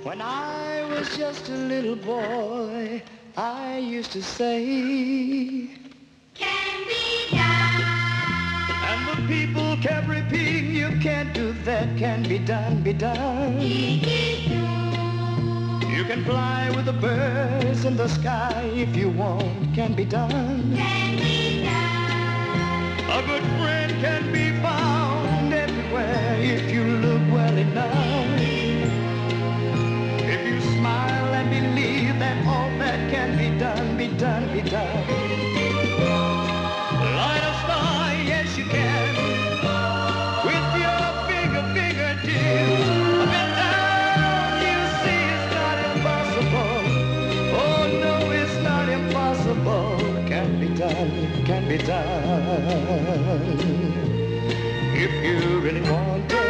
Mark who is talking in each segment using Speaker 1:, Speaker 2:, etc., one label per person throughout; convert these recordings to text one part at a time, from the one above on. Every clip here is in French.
Speaker 1: When I was just a little boy, I used to say, can be done. And the people kept repeating, you can't do that, can be done, be done. You can fly with the birds in the sky if you want, can be done. Can be done. A good friend can be found everywhere if you look well enough. If you smile and believe that all that can be done, be done, be done. Light a star, yes you can, with your fingertips. Up and down, you see it's not impossible. Oh no, it's not impossible. Can be done, can be done. If you really want it.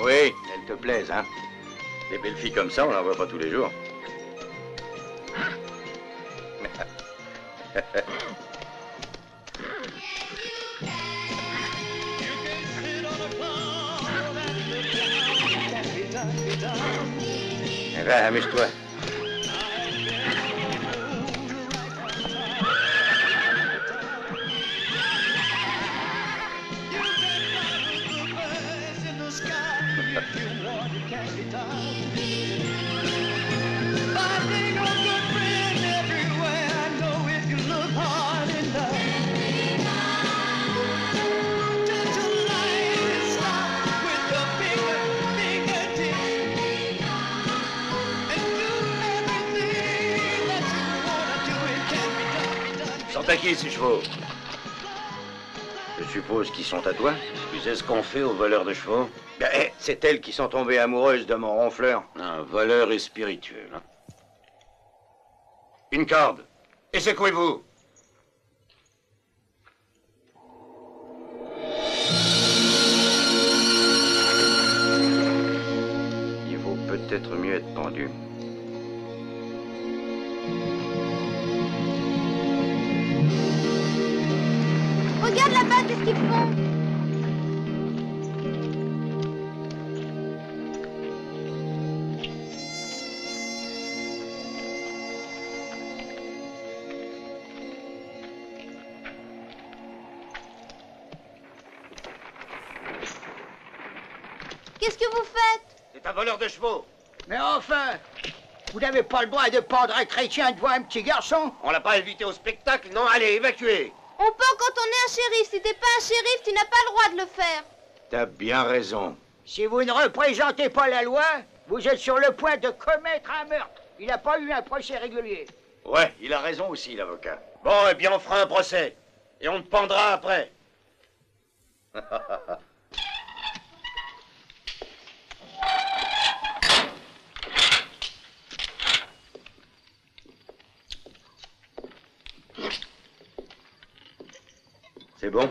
Speaker 2: Oui, elles te plaisent, hein. Des belles filles comme ça, on n'en voit pas tous les jours. Eh ben, amuse-toi. Sont à qui ces chevaux? Je suppose qu'ils sont à toi. Tu sais ce qu'on fait aux voleurs de chevaux? Ben, c'est elles qui sont tombées amoureuses de mon ronfleur. Un voleur est spirituel. Hein? Une corde. Et secouez-vous. Il vaut peut-être mieux être pendu.
Speaker 3: Regarde là-bas, qu'est-ce qu'ils font? Qu'est-ce que vous faites?
Speaker 2: C'est un voleur de chevaux.
Speaker 4: Mais enfin, vous n'avez pas le droit de pendre un chrétien devant un petit garçon?
Speaker 2: On l'a pas invité au spectacle? Non, allez, évacuez.
Speaker 3: On peut quand on est un shérif. Si t'es pas un shérif, tu n'as pas le droit de le faire.
Speaker 2: T'as bien raison.
Speaker 4: Si vous ne représentez pas la loi, vous êtes sur le point de commettre un meurtre. Il n'a pas eu un procès régulier.
Speaker 2: Ouais, il a raison aussi, l'avocat. Bon, eh bien, on fera un procès. Et on te pendra après. C'est bon?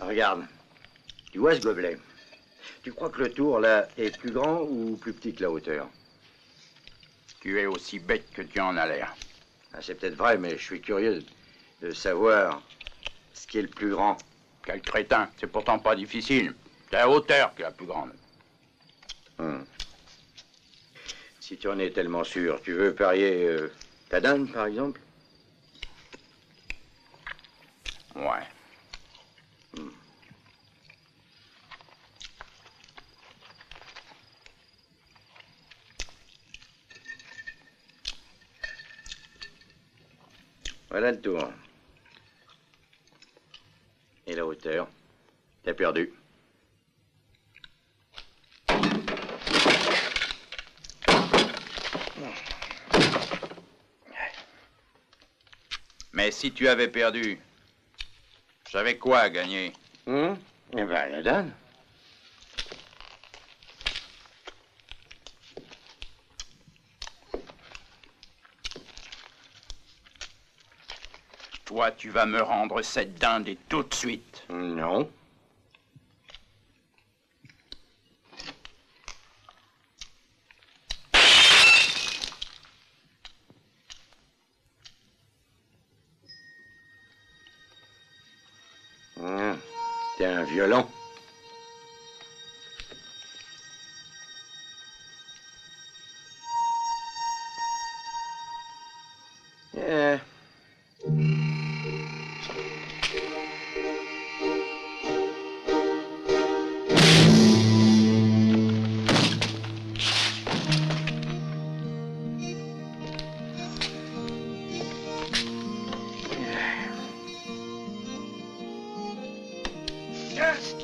Speaker 2: Regarde, tu vois ce gobelet? Tu crois que le tour, là, est plus grand ou plus petit que la hauteur?
Speaker 5: Tu es aussi bête que tu en as l'air.
Speaker 2: Ah, c'est peut-être vrai, mais je suis curieux de savoir ce qui est le plus grand.
Speaker 5: Quel crétin, c'est pourtant pas difficile. C'est la hauteur qui est la plus grande.
Speaker 2: Si tu en es tellement sûr, tu veux parier ta dinde, par exemple?
Speaker 5: Ouais.
Speaker 2: Voilà le tour. Et la hauteur? T'as perdu.
Speaker 5: Mais si tu avais perdu, je savais quoi gagner?
Speaker 2: Eh ben, la dinde.
Speaker 5: Toi, tu vas me rendre cette dinde et tout de suite.
Speaker 2: Non. T'es un violon.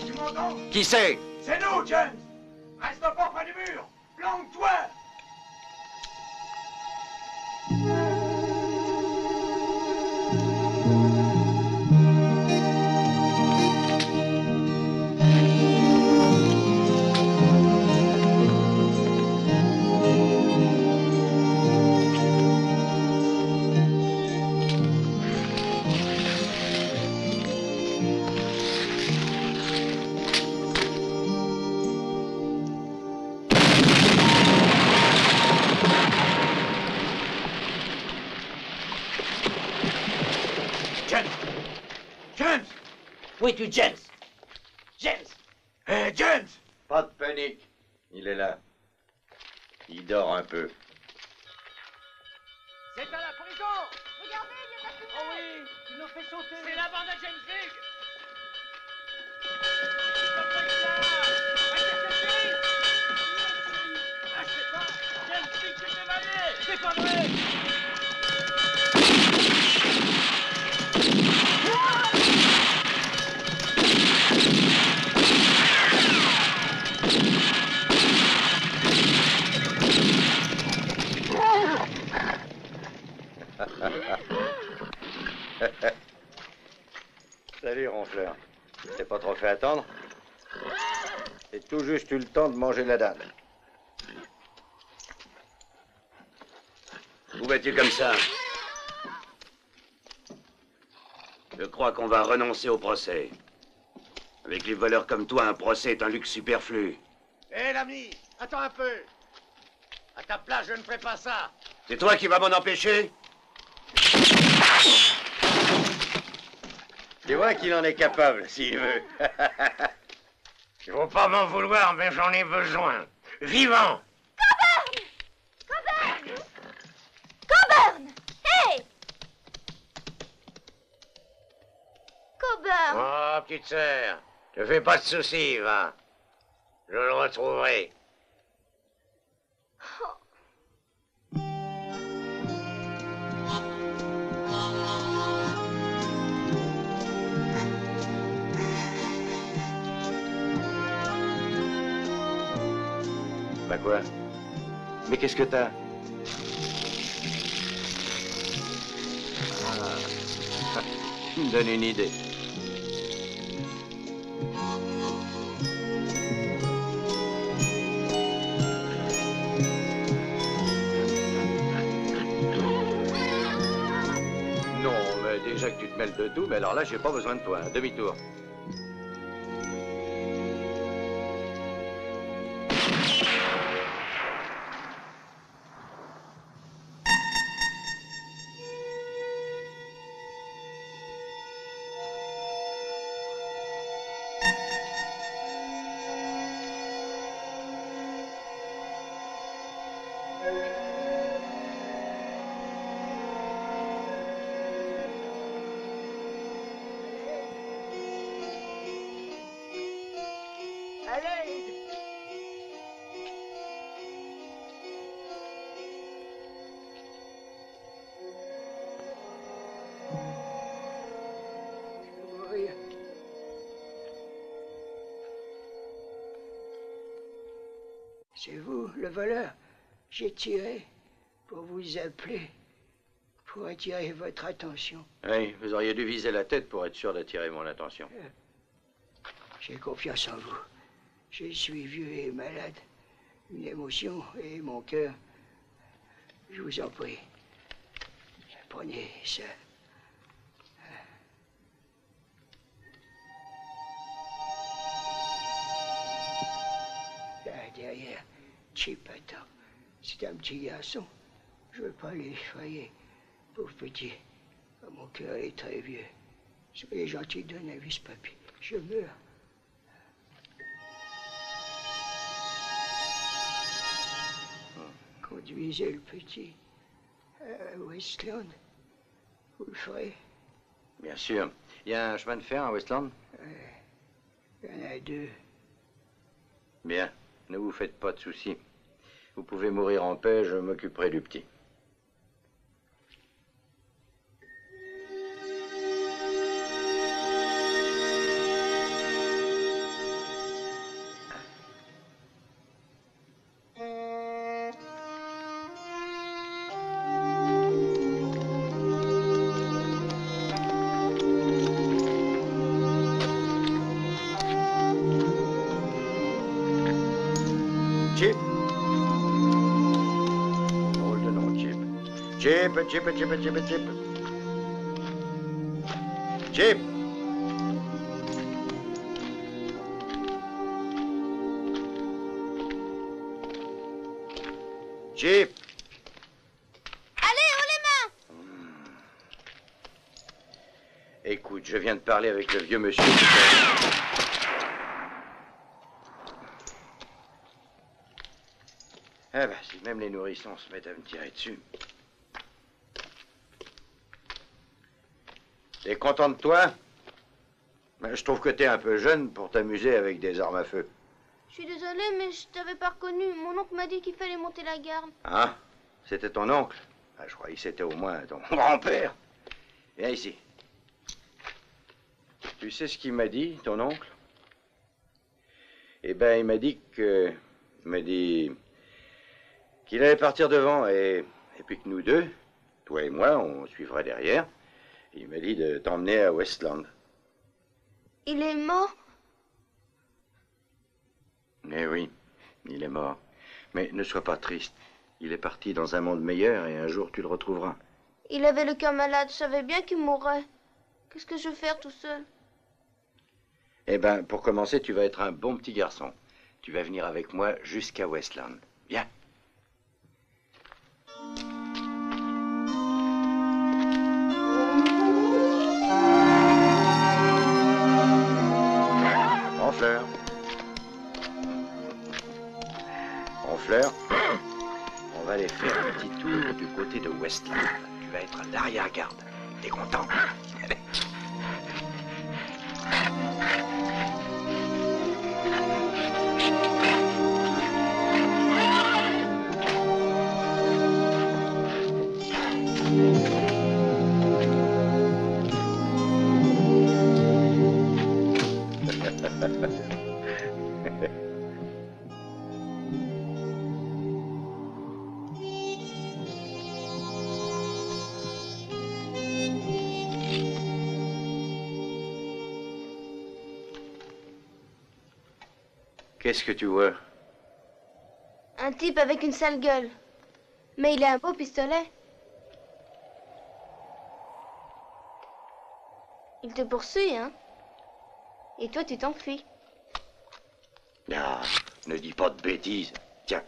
Speaker 1: Tu m'entends?
Speaker 2: Qui c'est?
Speaker 1: C'est nous, James! Reste pas près du mur! Planque-toi!
Speaker 4: Où es-tu, James? James!
Speaker 1: Hé, James!
Speaker 2: Pas de panique. Il est là. Il dort un peu.
Speaker 4: C'est à la prison!
Speaker 3: Regardez, il y a pas
Speaker 4: Oh oui, il nous fait sauter!
Speaker 6: C'est la bande à James Big! James Big s'est évadé!
Speaker 4: C'est pas vrai!
Speaker 2: Salut, ronfleur. T'es pas trop fait attendre? J'ai tout juste eu le temps de manger la dinde. Où vas-tu comme ça? Je crois qu'on va renoncer au procès. Avec les voleurs comme toi, un procès est un luxe superflu.
Speaker 1: Hé, l'ami! Attends un peu! À ta place, je ne ferai pas ça!
Speaker 2: C'est toi qui vas m'en empêcher? Tu vois qu'il en est capable, s'il veut.
Speaker 1: Il faut pas m'en vouloir, mais j'en ai besoin. Vivant!
Speaker 3: Coburn! Coburn! Hey! Coburn!
Speaker 1: Oh, petite sœur, ne fais pas de soucis, va. Je le retrouverai.
Speaker 2: Bah quoi? Mais qu'est-ce que t'as? Ah. Tu me donnes une idée. Non, mais déjà que tu te mêles de tout, mais alors là, j'ai pas besoin de toi. Demi-tour.
Speaker 4: Allez! Oui. C'est vous, le voleur? J'ai tiré pour vous appeler, pour attirer votre attention.
Speaker 2: Oui, vous auriez dû viser la tête pour être sûr d'attirer mon attention.
Speaker 4: J'ai confiance en vous. Je suis vieux et malade. Une émotion et mon cœur. Je vous en prie. Prenez ça. Chip, attends. C'est un petit garçon. Je veux pas l'effrayer. Pauvre petit. Mon cœur est très vieux. Soyez gentil, donne un vis-papier. Je meurs. Conduisez le petit à Westland. Vous le ferez?
Speaker 2: Bien sûr. Il y a un chemin de fer à Westland?
Speaker 4: Il y en a 2.
Speaker 2: Bien. Ne vous faites pas de soucis. Vous pouvez mourir en paix, je m'occuperai du petit. Chip. Drôle de nom, Chip. Chip. Chip. Chip.
Speaker 3: Allez, haut les mains!
Speaker 2: Écoute, je viens de parler avec le vieux monsieur. Eh ben, si même les nourrissons se mettent à me tirer dessus. T'es content de toi? Ben, je trouve que t'es un peu jeune pour t'amuser avec des armes à feu.
Speaker 3: Je suis désolée, mais je t'avais pas reconnu. Mon oncle m'a dit qu'il fallait monter la garde.
Speaker 2: Ah, c'était ton oncle? Ah, je croyais que c'était au moins ton grand-père. Viens ici. Tu sais ce qu'il m'a dit, ton oncle? Eh ben, il m'a dit qu'il allait partir devant et puis que nous deux, toi et moi, on suivrait derrière. Il m'a dit de t'emmener à Westland.
Speaker 3: Il est mort?
Speaker 2: Eh oui, il est mort. Mais ne sois pas triste. Il est parti dans un monde meilleur et un jour tu le retrouveras.
Speaker 3: Il avait le cœur malade, je savais bien qu'il mourrait. Qu'est-ce que je vais faire tout seul?
Speaker 2: Eh ben, pour commencer, tu vas être un bon petit garçon. Tu vas venir avec moi jusqu'à Westland. Viens. Ronfleur. Ronfleur. On va aller faire un petit tour du côté de Westland. Tu vas être à l'arrière-garde. T'es content? Qu'est-ce que tu vois?
Speaker 3: Un type avec une sale gueule. Mais il a un beau pistolet. Il te poursuit, hein? Et toi, tu t'enfuis.
Speaker 2: Ah, ne dis pas de bêtises. Tiens,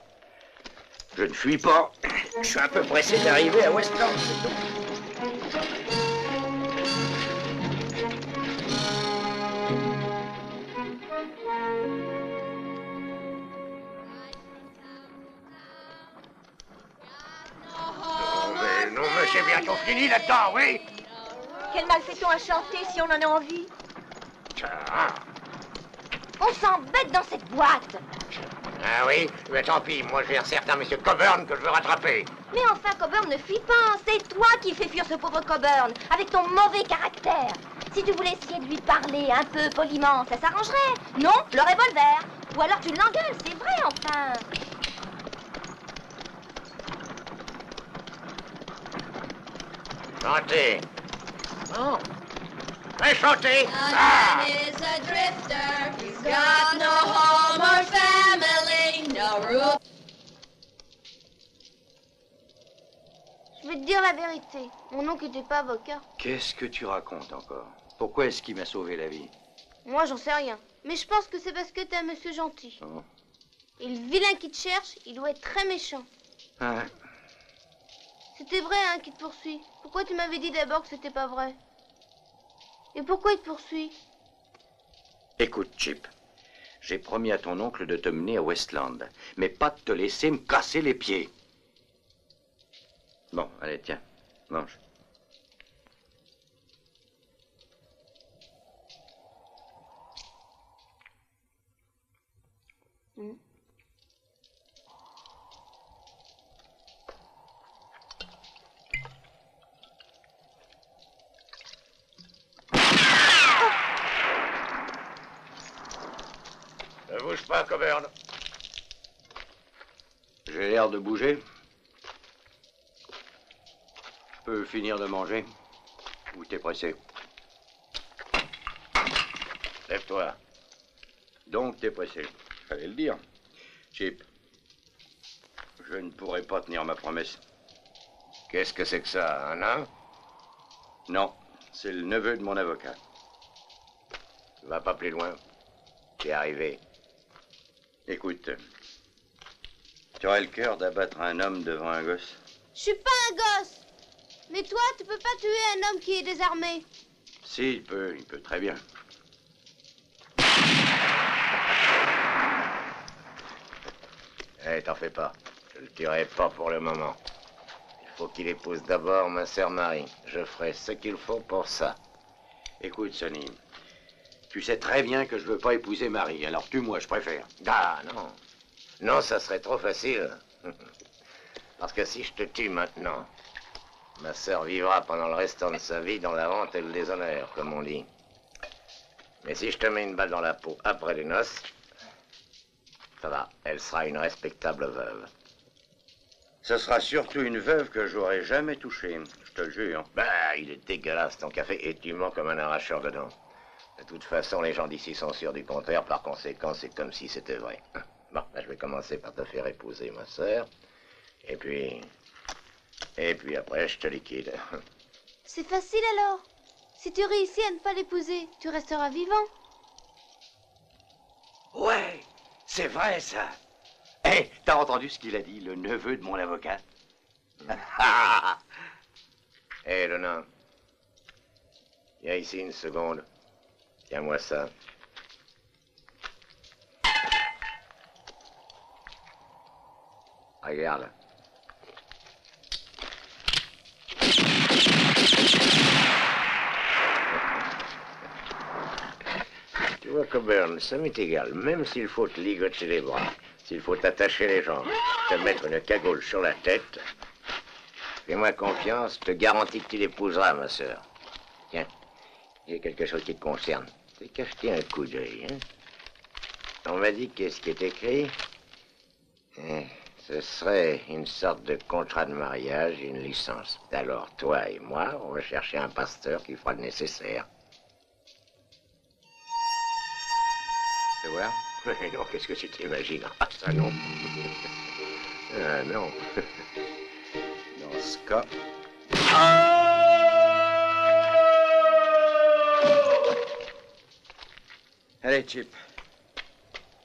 Speaker 2: je ne fuis pas. Je suis un peu pressé d'arriver à Westland, c'est tout.
Speaker 7: Non, mais c'est bientôt fini là-dedans, oui?
Speaker 8: Quel mal fait-on à chanter si on en a envie?
Speaker 7: Tiens.
Speaker 8: On s'embête dans cette boîte.
Speaker 7: Ah oui? Mais tant pis, moi j'ai un certain monsieur Coburn que je veux rattraper.
Speaker 8: Mais enfin, Coburn ne fuit pas. C'est toi qui fais fuir ce pauvre Coburn, avec ton mauvais caractère. Si tu voulais essayer de lui parler un peu poliment, ça s'arrangerait. Non, le revolver. Ou alors tu l'engueules, c'est vrai, enfin.
Speaker 7: Chantez. Oh. Mais chantez.
Speaker 9: A man is a drifter. He's got no home or family, no roof.
Speaker 3: Je vais te dire la vérité. Mon oncle n'était pas avocat.
Speaker 2: Qu'est-ce que tu racontes encore? Pourquoi est-ce qu'il m'a sauvé la vie?
Speaker 3: Moi, j'en sais rien. Mais je pense que c'est parce que t'es un monsieur gentil.
Speaker 2: Oh.
Speaker 3: Et le vilain qui te cherche, il doit être très méchant.
Speaker 2: Ouais.
Speaker 3: C'était vrai, hein, qui te poursuit. Pourquoi tu m'avais dit d'abord que c'était pas vrai? Et pourquoi il te poursuit?
Speaker 2: Écoute, Chip, j'ai promis à ton oncle de te mener à Westland, mais pas de te laisser me casser les pieds. Bon, allez, tiens, mange.
Speaker 7: Ne bouge pas, Coburn.
Speaker 2: J'ai l'air de bouger. Je peux finir de manger? Ou t'es pressé?
Speaker 7: Lève-toi.
Speaker 2: Donc t'es pressé. Fallait le dire. Chip, je ne pourrai pas tenir ma promesse.
Speaker 7: Qu'est-ce que c'est que ça, un nain?
Speaker 2: Non, c'est le neveu de mon avocat.
Speaker 7: Va pas plus loin. T'es arrivé.
Speaker 2: Écoute, tu aurais le cœur d'abattre un homme devant un gosse?
Speaker 3: Je suis pas un gosse. Mais toi, tu peux pas tuer un homme qui est désarmé.
Speaker 2: Si, il peut très bien.
Speaker 7: Eh, t'en fais pas. Je le tuerai pas pour le moment. Il faut qu'il épouse d'abord ma sœur Marie. Je ferai ce qu'il faut pour ça.
Speaker 2: Écoute, Sonny, tu sais très bien que je veux pas épouser Marie, alors tue-moi, je préfère.
Speaker 7: Ah, non. Non, ça serait trop facile. Parce que si je te tue maintenant, ma sœur vivra pendant le restant de sa vie dans la honte et le déshonneur, comme on dit. Mais si je te mets une balle dans la peau après les noces, ça va, elle sera une respectable veuve.
Speaker 2: Ce sera surtout une veuve que j'aurais jamais touchée, je te le jure.
Speaker 7: Bah, il est dégueulasse ton café et tu mens comme un arracheur de dents. De toute façon, les gens d'ici sont sûrs du contraire, par conséquent, c'est comme si c'était vrai. Bon, là, je vais commencer par te faire épouser ma sœur. Et puis après, je te liquide.
Speaker 3: C'est facile alors. Si tu réussis à ne pas l'épouser, tu resteras vivant.
Speaker 2: Ouais, c'est vrai ça. Hé, t'as entendu ce qu'il a dit, le neveu de mon avocat?
Speaker 7: Hé, le nain. Viens ici une seconde. Tiens-moi ça. Regarde. Tu vois, Coburn, ça m'est égal. Même s'il faut te ligoter les bras, s'il faut t'attacher les jambes, te mettre une cagoule sur la tête, fais-moi confiance, je te garantis que tu l'épouseras, ma sœur. Tiens, j'ai quelque chose qui te concerne. T'es qu'à jeter un coup d'œil, hein? On m'a dit qu'est-ce qui est écrit? Ce serait une sorte de contrat de mariage et une licence. Alors, toi et moi, on va chercher un pasteur qui fera le nécessaire.
Speaker 2: Tu vois?
Speaker 7: Mais non, qu'est-ce que tu t'imagines? Ah, ça non. Ah non.
Speaker 2: Dans ce cas... Allez, Chip.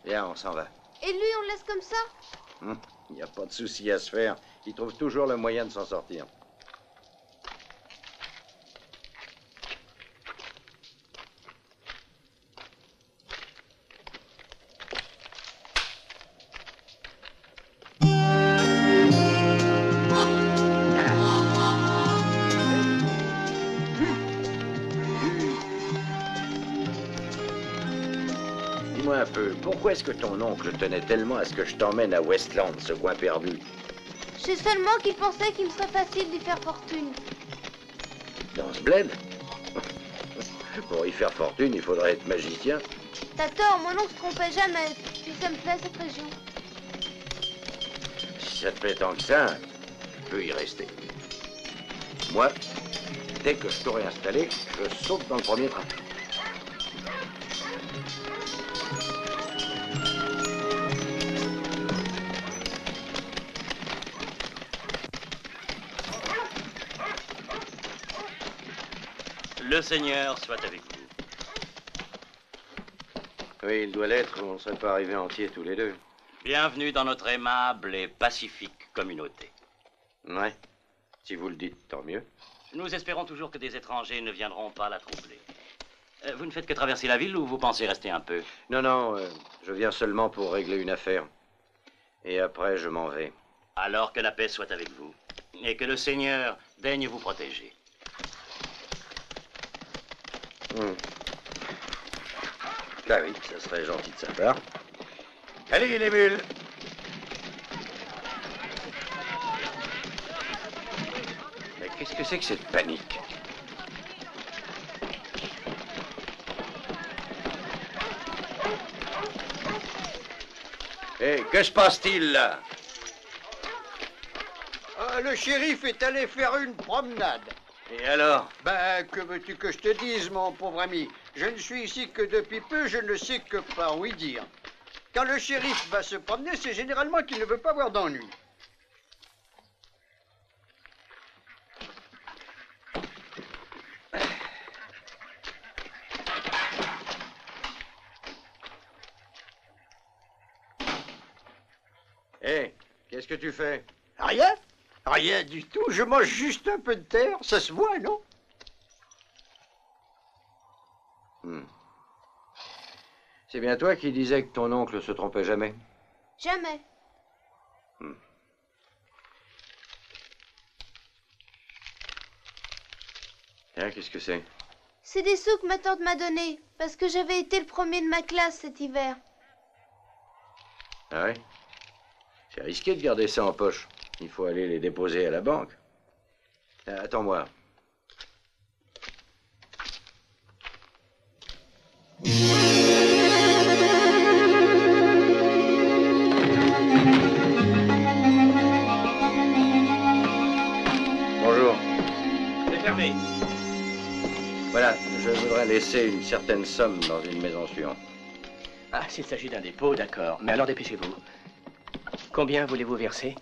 Speaker 2: Viens, on s'en va.
Speaker 3: Et lui, on le laisse comme ça?
Speaker 2: Il n'y a pas de souci à se faire. Il trouve toujours le moyen de s'en sortir. Dis-moi un peu, pourquoi est-ce que ton oncle tenait tellement à ce que je t'emmène à Westland, ce coin perdu?
Speaker 3: Je sais seulement qu'il pensait qu'il me serait facile d'y faire fortune.
Speaker 2: Dans ce bled? Pour y faire fortune, il faudrait être magicien.
Speaker 3: T'as tort, mon oncle se trompait jamais. Puis ça me plaît, cette région.
Speaker 2: Si ça te plaît tant que ça, tu peux y rester. Moi, dès que je t'aurai installé, je saute dans le premier train.
Speaker 10: Le Seigneur soit avec vous.
Speaker 2: Oui, il doit l'être, on ne serait pas arrivés entiers tous les deux.
Speaker 10: Bienvenue dans notre aimable et pacifique communauté.
Speaker 2: Ouais. Si vous le dites, tant mieux.
Speaker 10: Nous espérons toujours que des étrangers ne viendront pas la troubler. Vous ne faites que traverser la ville ou vous pensez rester un peu?
Speaker 2: Non, non, je viens seulement pour régler une affaire. Et après, je m'en vais.
Speaker 10: Alors que la paix soit avec vous. Et que le Seigneur daigne vous protéger.
Speaker 2: Bah oui, ça serait gentil de sa part. Allez, les mules! Mais qu'est-ce que c'est que cette panique? Hé, que se passe-t-il là?
Speaker 11: Le shérif est allé faire une promenade.
Speaker 2: Et alors?
Speaker 11: Ben, que veux-tu que je te dise, mon pauvre ami? Je ne suis ici que depuis peu, je ne sais que par oui dire. Quand le shérif va se promener, c'est généralement qu'il ne veut pas avoir d'ennui.
Speaker 2: Hé, qu'est-ce que tu fais?
Speaker 11: Rien? Rien du tout. Je mange juste un peu de terre. Ça se voit, non?
Speaker 2: C'est bien toi qui disais que ton oncle se trompait jamais?
Speaker 3: Jamais.
Speaker 2: Tiens, qu'est-ce que c'est?
Speaker 3: C'est des sous que ma tante m'a donnés, parce que j'avais été le premier de ma classe cet hiver.
Speaker 2: Ah ouais? C'est risqué de garder ça en poche. Il faut aller les déposer à la banque. Attends-moi. Bonjour.
Speaker 10: C'est fermé.
Speaker 2: Voilà, je voudrais laisser une certaine somme dans une maison suivante.
Speaker 12: Ah, s'il s'agit d'un dépôt, d'accord. Mais alors dépêchez-vous. Combien voulez-vous verser?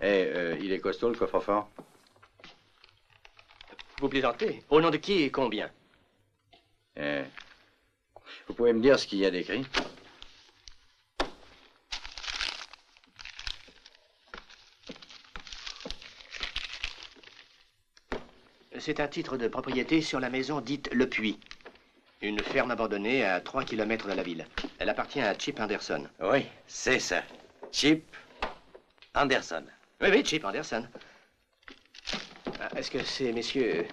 Speaker 2: Il est costaud, le coffre-fort?
Speaker 12: Vous plaisantez? Au nom de qui et combien?
Speaker 2: Vous pouvez me dire ce qu'il y a d'écrit?
Speaker 12: C'est un titre de propriété sur la maison dite Le Puits. Une ferme abandonnée à 3 km de la ville. Elle appartient à Chip Anderson.
Speaker 2: Oui, c'est ça. Chip Anderson.
Speaker 12: Oui, oui, Chip Anderson. Est-ce que ces messieurs...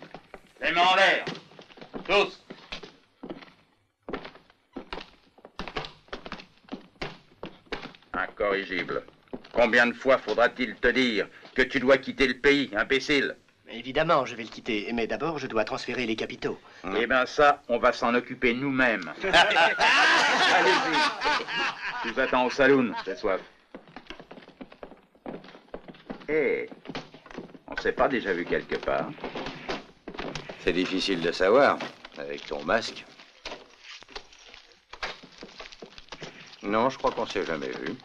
Speaker 5: Les mains en l'air. Tous. Incorrigible. Combien de fois faudra-t-il te dire que tu dois quitter le pays, imbécile?
Speaker 12: Évidemment, je vais le quitter. Mais d'abord, je dois transférer les capitaux.
Speaker 5: Eh bien ça, on va s'en occuper nous-mêmes. Allez-y. Tu vas-t'en au saloon, j'ai soif. On s'est pas déjà vu quelque part?
Speaker 2: C'est difficile de savoir, avec ton masque. Non, je crois qu'on s'est jamais vu.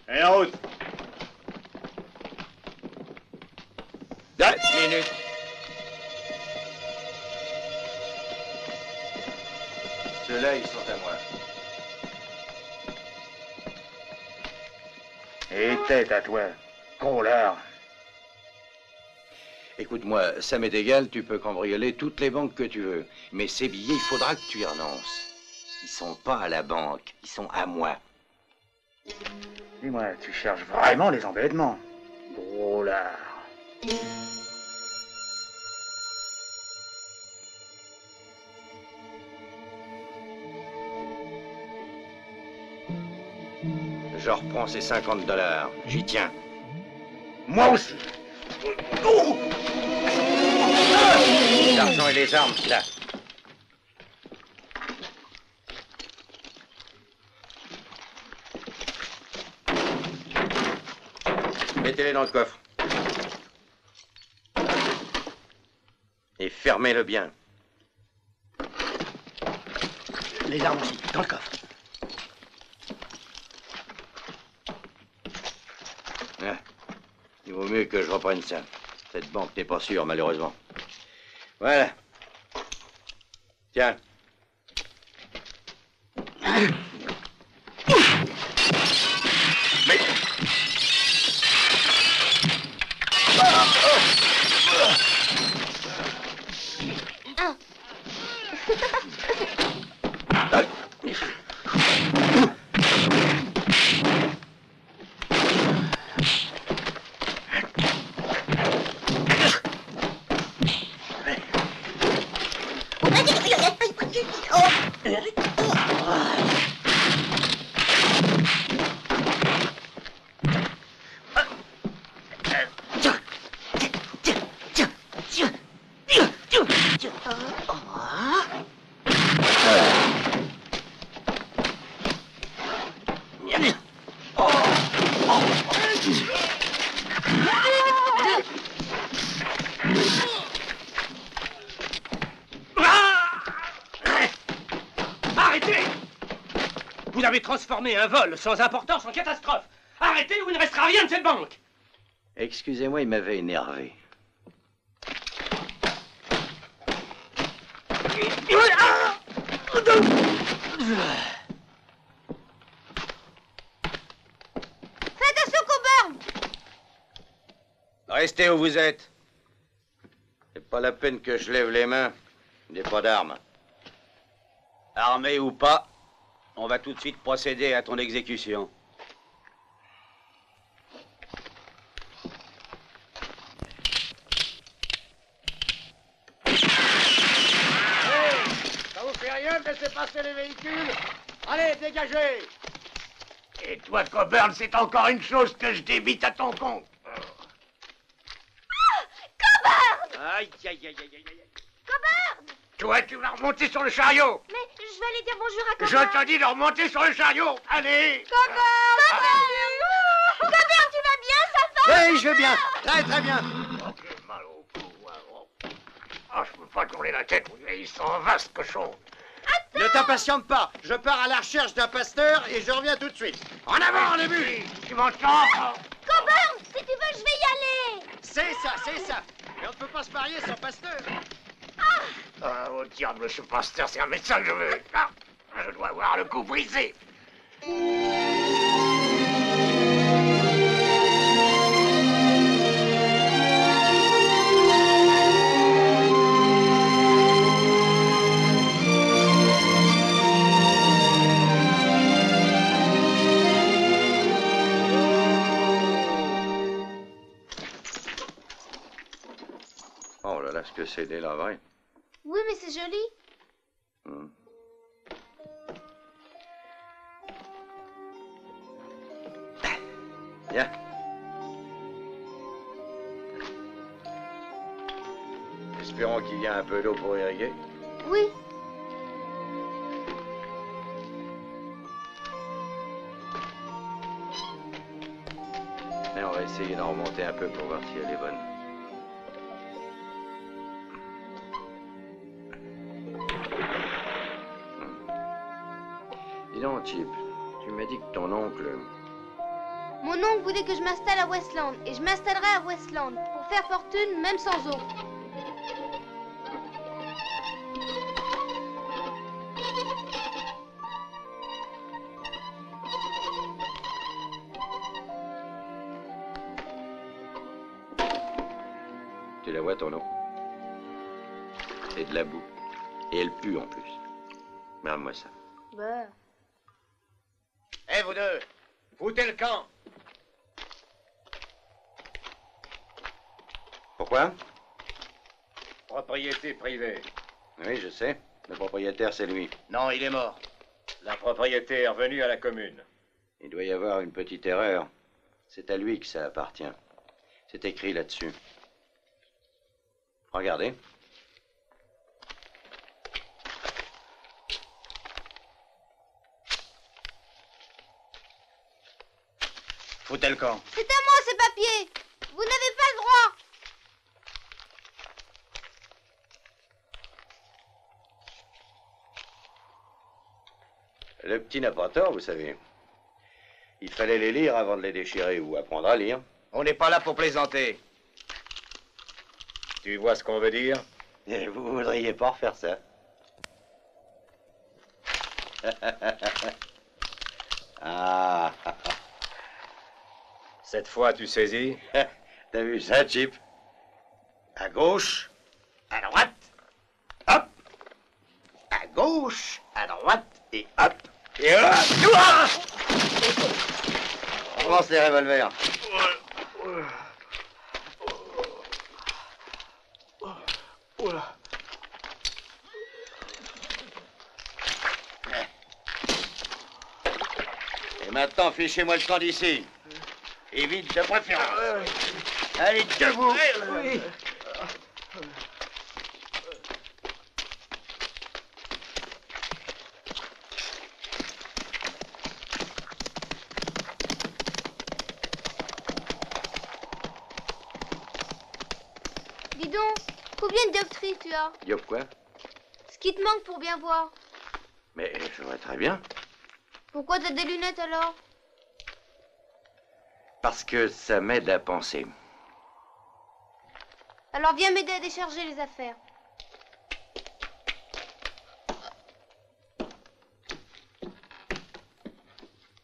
Speaker 5: Et en route.
Speaker 2: 2 minutes. Ceux-là, ils sont à moi.
Speaker 5: Et tête à toi, gros lard.
Speaker 2: Écoute-moi, ça m'est égal, tu peux cambrioler toutes les banques que tu veux. Mais ces billets, il faudra que tu y renonces. Ils sont pas à la banque, ils sont à moi.
Speaker 5: Dis-moi, tu cherches vraiment les embêtements, gros lard.
Speaker 2: Je reprends ces $50. J'y tiens.
Speaker 5: Moi aussi.
Speaker 2: L'argent et les armes, là. Mettez-les dans le coffre. Et fermez-le bien.
Speaker 12: Les armes aussi, dans le coffre.
Speaker 2: Ah, il vaut mieux que je reprenne ça. Cette banque n'est pas sûre, malheureusement. Voilà. Tiens.
Speaker 13: Vous avez transformé un vol sans importance en catastrophe. Arrêtez ou il ne restera rien de cette banque.
Speaker 2: Excusez-moi, il m'avait énervé.
Speaker 3: Fais attention, Coburn!
Speaker 2: Restez où vous êtes. C'est pas la peine que je lève les mains. Je n'ai pas d'armes. Armé ou pas, on va tout de suite procéder à ton exécution.
Speaker 11: Ça vous fait rien de laisser passer les véhicules? Allez, dégagez!
Speaker 7: Et toi, Coburn, c'est encore une chose que je débite à ton compte.
Speaker 8: Coburn!
Speaker 13: Aïe, aïe, aïe, aïe, aïe, aïe.
Speaker 8: Coburn!
Speaker 7: Toi, tu vas remonter sur le chariot.
Speaker 8: Mais je vais aller dire bonjour à Coburn.
Speaker 7: Je te dis de remonter sur le chariot. Allez.
Speaker 8: Coburn! Coburn, tu vas bien, ça va?
Speaker 11: Oui, je vais bien. Très, très bien.
Speaker 7: Oh, j'ai mal au cou. Oh, je peux pas tourner la tête. Ils sont vastes cochons.
Speaker 11: Ne t'impatiente pas. Je pars à la recherche d'un pasteur et je reviens tout de suite. En avant, les bus!
Speaker 7: Tu m'entends?
Speaker 8: Coburn, si tu veux, je vais y aller.
Speaker 11: C'est ça, c'est ça. Mais on ne peut pas se marier sans pasteur.
Speaker 7: Ah, au diable, ce pasteur, c'est un médecin que je veux. Ah, je dois avoir le cou brisé.
Speaker 2: Oh là là, ce que c'est délabré.
Speaker 3: Oui, mais c'est joli.
Speaker 2: Viens. Espérons qu'il y ait un peu d'eau pour irriguer.
Speaker 3: Oui.
Speaker 2: Et on va essayer d'en remonter un peu pour voir si elle est bonne. Dis donc, Chip, tu m'as dit que ton oncle...
Speaker 3: Mon oncle voulait que je m'installe à Westland, et je m'installerai à Westland, pour faire fortune, même sans eau.
Speaker 2: Tu la vois, ton eau? C'est de la boue. Et elle pue, en plus. Regarde-moi ça.
Speaker 3: Bah...
Speaker 11: Eh, vous deux, foutez le camp.
Speaker 2: Pourquoi?
Speaker 11: Propriété privée.
Speaker 2: Oui, je sais. Le propriétaire, c'est lui.
Speaker 11: Non, il est mort. La propriété est revenue à la commune.
Speaker 2: Il doit y avoir une petite erreur. C'est à lui que ça appartient. C'est écrit là-dessus. Regardez.
Speaker 11: Foutez le camp.
Speaker 3: C'est à moi, ces papiers. Vous n'avez pas le droit.
Speaker 2: Le petit n'a pas tort, vous savez. Il fallait les lire avant de les déchirer ou apprendre à lire.
Speaker 11: On n'est pas là pour plaisanter. Tu vois ce qu'on veut dire?
Speaker 2: Et vous voudriez pas refaire ça? Ah.
Speaker 5: Cette fois, tu saisis?
Speaker 2: T'as vu ça, Chip? À gauche, à droite, hop. À gauche, à droite, et hop. Et hop. On lance les revolvers. Et maintenant, fichez-moi le camp d'ici. Et vite de préférence. Allez, debout. Oui.
Speaker 3: Dis donc, combien de dioptries tu as?
Speaker 2: Diop quoi?
Speaker 3: Ce qui te manque pour bien voir.
Speaker 2: Mais je vois très bien.
Speaker 3: Pourquoi t'as des lunettes alors?
Speaker 2: Parce que ça m'aide à penser.
Speaker 3: Alors viens m'aider à décharger les affaires.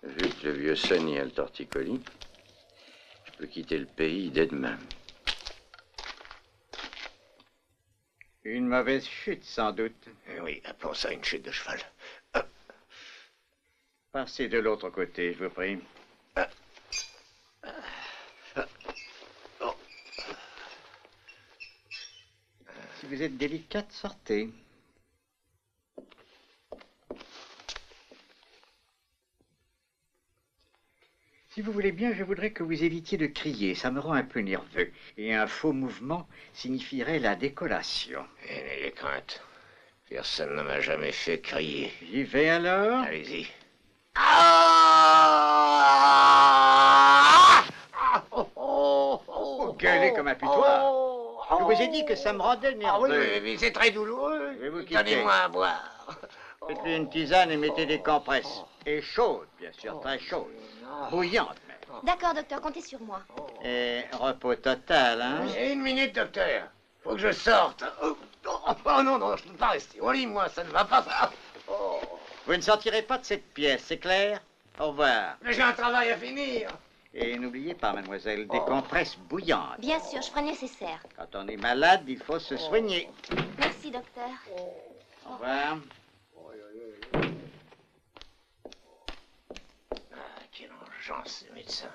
Speaker 2: Vu que le vieux Sonny a le torticolis, je peux quitter le pays dès demain.
Speaker 5: Une mauvaise chute, sans doute.
Speaker 7: Oui, appelons ça une chute de cheval.
Speaker 5: Passez de l'autre côté, je vous prie. Si vous êtes délicate, sortez. Si vous voulez bien, je voudrais que vous évitiez de crier. Ça me rend un peu nerveux. Et un faux mouvement signifierait la décollation.
Speaker 7: Et n'ayez crainte. Personne ne m'a jamais fait crier.
Speaker 5: J'y vais alors?
Speaker 7: Allez-y.
Speaker 5: Vous gueulez comme un putois. Je vous ai dit que ça me rendait nerveux.
Speaker 7: Oui, mais c'est très douloureux.
Speaker 5: Je vais vous quitter.
Speaker 7: Donnez-moi à boire.
Speaker 5: Faites-lui une tisane et mettez des compresses. Et chaude, bien sûr, très chaude. Bouillante, même.
Speaker 8: D'accord, docteur, comptez sur moi.
Speaker 5: Et repos total, hein?
Speaker 7: J'ai une minute, docteur. Faut que je sorte. Oh non, non, je ne peux pas rester au lit, moi, ça ne va pas.
Speaker 5: Vous ne sortirez pas de cette pièce, c'est clair? Au revoir.
Speaker 7: Mais j'ai un travail à finir.
Speaker 5: Et n'oubliez pas, mademoiselle, des compresses bouillantes.
Speaker 8: Bien sûr, je ferai le nécessaire.
Speaker 5: Quand on est malade, il faut se soigner.
Speaker 8: Merci, docteur.
Speaker 5: Au revoir.
Speaker 7: Quelle urgence, ce médecin.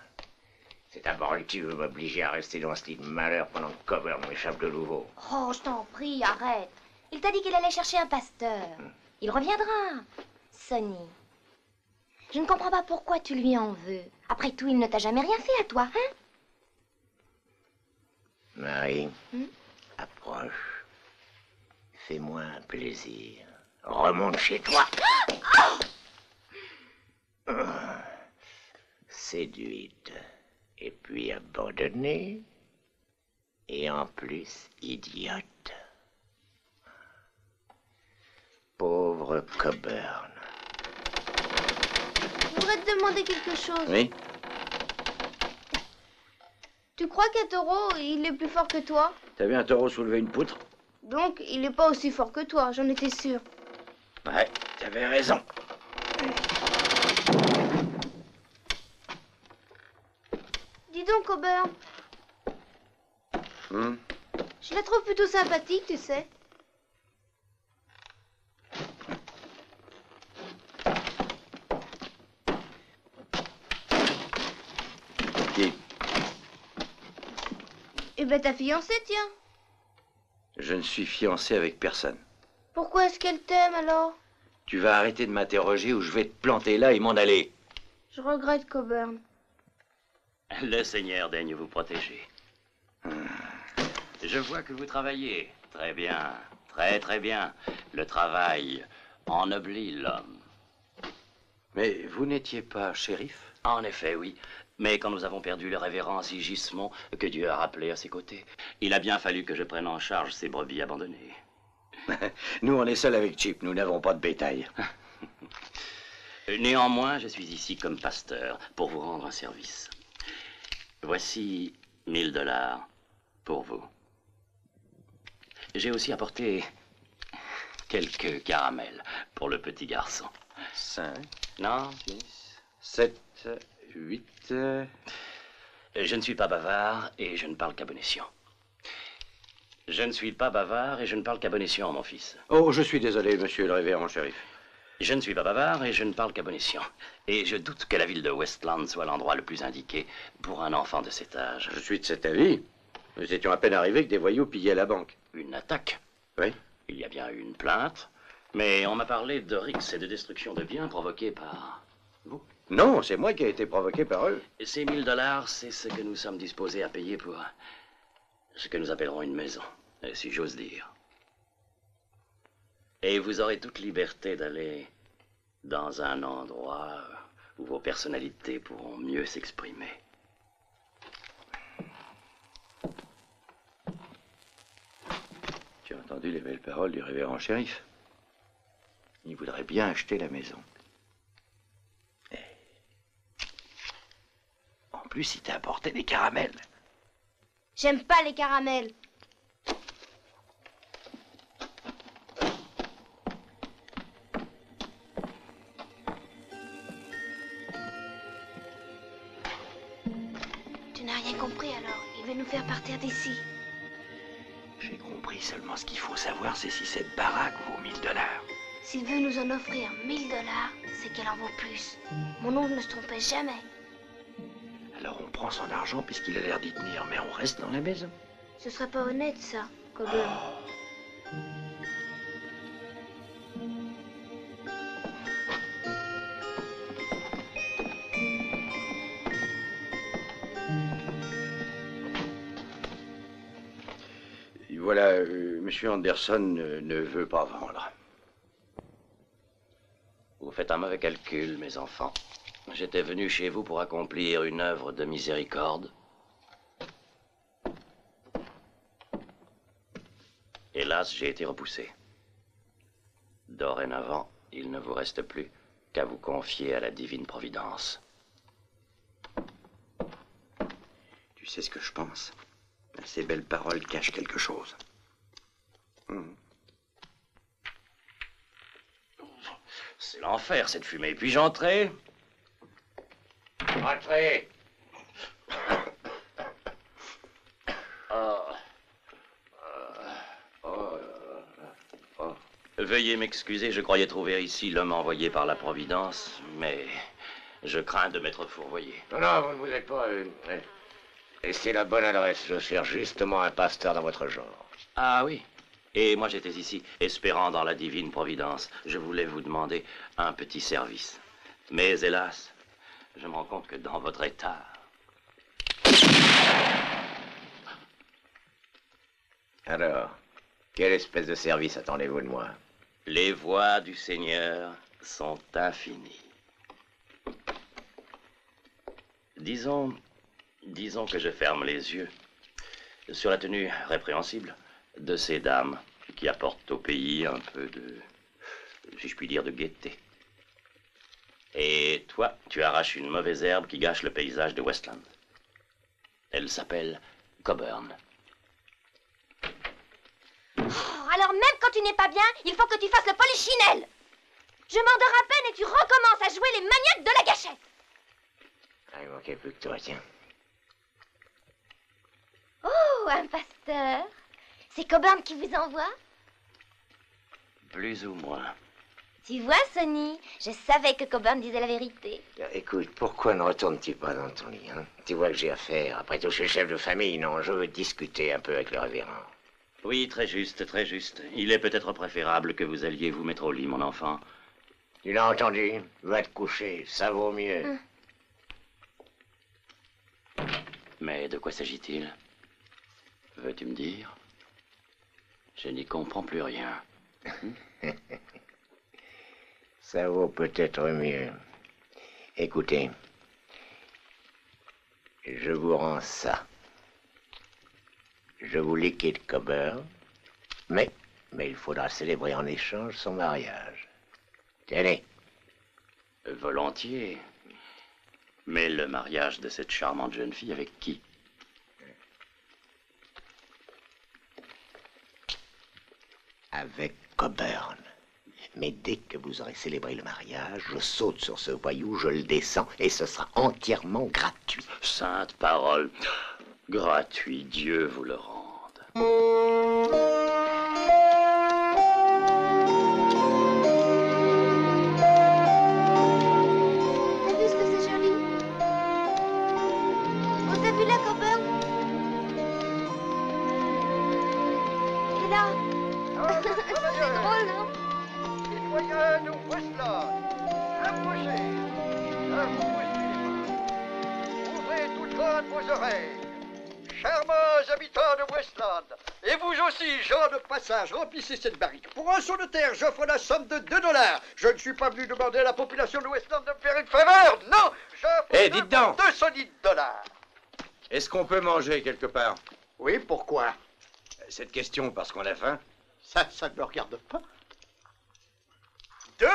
Speaker 7: C'est d'abord lui qui veut m'obliger à rester dans ce lit de malheur pendant que Coburn m'échappe de nouveau.
Speaker 8: Oh, je t'en prie, arrête. Il t'a dit qu'il allait chercher un pasteur. Il reviendra. Sonny, je ne comprends pas pourquoi tu lui en veux. Après tout, il ne t'a jamais rien fait à toi, hein?
Speaker 7: Marie, approche. Fais-moi un plaisir. Remonte chez toi. Séduite. Et puis abandonnée. Et en plus, idiote. Pauvre Coburn.
Speaker 3: Je voudrais te demander quelque chose.
Speaker 2: Oui?
Speaker 3: Tu crois qu'un taureau, il est plus fort que toi?
Speaker 2: T'as vu un taureau soulever une poutre?
Speaker 3: Donc, il n'est pas aussi fort que toi, j'en étais sûre.
Speaker 2: Ouais, t'avais raison.
Speaker 3: Dis donc, Coburn, je la trouve plutôt sympathique, tu sais.
Speaker 2: Qui?
Speaker 3: Eh ben, ta fiancée, tiens.
Speaker 2: Je ne suis fiancé avec personne.
Speaker 3: Pourquoi est-ce qu'elle t'aime, alors?
Speaker 2: Tu vas arrêter de m'interroger ou je vais te planter là et m'en aller.
Speaker 3: Je regrette, Coburn.
Speaker 10: Le Seigneur daigne vous protéger. Je vois que vous travaillez. Très bien. Très, très bien. Le travail ennoblit l'homme.
Speaker 2: Mais vous n'étiez pas shérif?
Speaker 10: En effet, oui. Mais quand nous avons perdu le révérend Sigismond, que Dieu a rappelé à ses côtés, il a bien fallu que je prenne en charge ces brebis abandonnées.
Speaker 2: Nous, on est seuls avec Chip. Nous n'avons pas de bétail.
Speaker 10: Néanmoins, je suis ici comme pasteur pour vous rendre un service. Voici 1000 $ pour vous. J'ai aussi apporté quelques caramels pour le petit garçon.
Speaker 2: 5.
Speaker 10: Non.
Speaker 2: 6, 7, 8.
Speaker 10: Je ne suis pas bavard et je ne parle qu'à bon escient. Je ne suis pas bavard et je ne parle qu'à bon escient, mon fils.
Speaker 2: Oh, je suis désolé, monsieur le révérend shérif.
Speaker 10: Je ne suis pas bavard et je ne parle qu'à bon escient. Et je doute que la ville de Westland soit l'endroit le plus indiqué pour un enfant de cet âge.
Speaker 2: Je suis de cet avis. Nous étions à peine arrivés que des voyous pillaient la banque.
Speaker 10: Une attaque?
Speaker 2: Oui.
Speaker 10: Il y a bien eu une plainte, mais on m'a parlé de rixes et de destruction de biens provoqués par vous.
Speaker 2: Non, c'est moi qui ai été provoqué par eux.
Speaker 10: Et ces $1000, c'est ce que nous sommes disposés à payer pour ce que nous appellerons une maison, si j'ose dire. Et vous aurez toute liberté d'aller dans un endroit où vos personnalités pourront mieux s'exprimer.
Speaker 2: Tu as entendu les belles paroles du révérend shérif. Il voudrait bien acheter la maison. En plus, il t'a apporté des caramels.
Speaker 3: J'aime pas les caramels. Tu n'as rien compris alors. Il veut nous faire partir d'ici.
Speaker 2: J'ai compris, seulement ce qu'il faut savoir, c'est si cette baraque vaut $1000.
Speaker 3: S'il veut nous en offrir $1000, c'est qu'elle en vaut plus. Mon oncle ne se trompait jamais.
Speaker 2: Alors on prend son argent puisqu'il a l'air d'y tenir, mais on reste dans la maison.
Speaker 3: Ce serait pas honnête, ça, Coburn.
Speaker 2: Et voilà, monsieur Anderson ne veut pas vendre.
Speaker 10: Vous faites un mauvais calcul, mes enfants. J'étais venu chez vous pour accomplir une œuvre de miséricorde. Hélas, j'ai été repoussé. Dorénavant, il ne vous reste plus qu'à vous confier à la divine providence.
Speaker 2: Tu sais ce que je pense? Ces belles paroles cachent quelque chose.
Speaker 10: C'est l'enfer, cette fumée. Puis-je entrer?
Speaker 7: Entrez.
Speaker 10: Veuillez m'excuser, je croyais trouver ici l'homme envoyé par la Providence, mais je crains de m'être fourvoyé.
Speaker 7: Non, non, vous ne vous êtes pas... Et c'est la bonne adresse. Je cherche justement un pasteur dans votre genre.
Speaker 10: Ah oui. Et moi j'étais ici, espérant dans la divine providence. Je voulais vous demander un petit service. Mais hélas, je me rends compte que dans votre état...
Speaker 7: Alors, quelle espèce de service attendez-vous de moi?
Speaker 10: Les voies du Seigneur sont infinies. Disons que je ferme les yeux sur la tenue répréhensible de ces dames qui apportent au pays un peu de, si je puis dire, de gaieté. Et toi, tu arraches une mauvaise herbe qui gâche le paysage de Westland. Elle s'appelle Coburn.
Speaker 8: Oh, alors même quand tu n'es pas bien, il faut que tu fasses le polichinelle. Je m'endors à peine et tu recommences à jouer les maniaques de la gâchette.
Speaker 7: Ah, il manquait plus que toi, tiens.
Speaker 8: Oh, un pasteur. C'est Coburn qui vous envoie?
Speaker 10: Plus ou moins.
Speaker 8: Tu vois, Sonny, je savais que Coburn disait la vérité.
Speaker 7: Écoute, pourquoi ne retournes-tu pas dans ton lit, hein? Tu vois que j'ai affaire. Après tout, je suis chef de famille, non? Je veux discuter un peu avec le révérend.
Speaker 10: Oui, très juste, très juste. Il est peut-être préférable que vous alliez vous mettre au lit, mon enfant.
Speaker 7: Tu l'as entendu? Va te coucher, ça vaut mieux.
Speaker 10: Mais de quoi s'agit-il? Veux-tu me dire? Je n'y comprends plus rien.
Speaker 7: Ça vaut peut-être mieux. Écoutez, je vous rends ça. Je vous liquide Coburn, mais il faudra célébrer en échange son mariage. Tenez.
Speaker 10: Volontiers. Mais le mariage de cette charmante jeune fille avec qui?
Speaker 7: Avec Coburn. Mais dès que vous aurez célébré le mariage, je saute sur ce voyou, je le descends, et ce sera entièrement gratuit.
Speaker 10: Sainte parole. Gratuit, Dieu vous le rende.
Speaker 3: T'as vu ce que c'est joli? Oh, t'as vu là, Coburn? Et là? C'est drôle, non?
Speaker 11: Citoyens de Westland, approchez. Ne vous bousculez pas. Ouvrez toutes grandes vos oreilles. Charmants habitants de Westland, et vous aussi, gens de passage, remplissez cette barrique. Pour un seau de terre, j'offre la somme de $2. Je ne suis pas venu demander à la population de Westland de me faire une faveur. Non, j'offre
Speaker 2: dites donc.
Speaker 11: 2 solides dollars.
Speaker 2: Est-ce qu'on peut manger quelque part?
Speaker 11: Oui, pourquoi?
Speaker 2: Cette question parce qu'on a faim.
Speaker 11: Ça ne me regarde pas. $2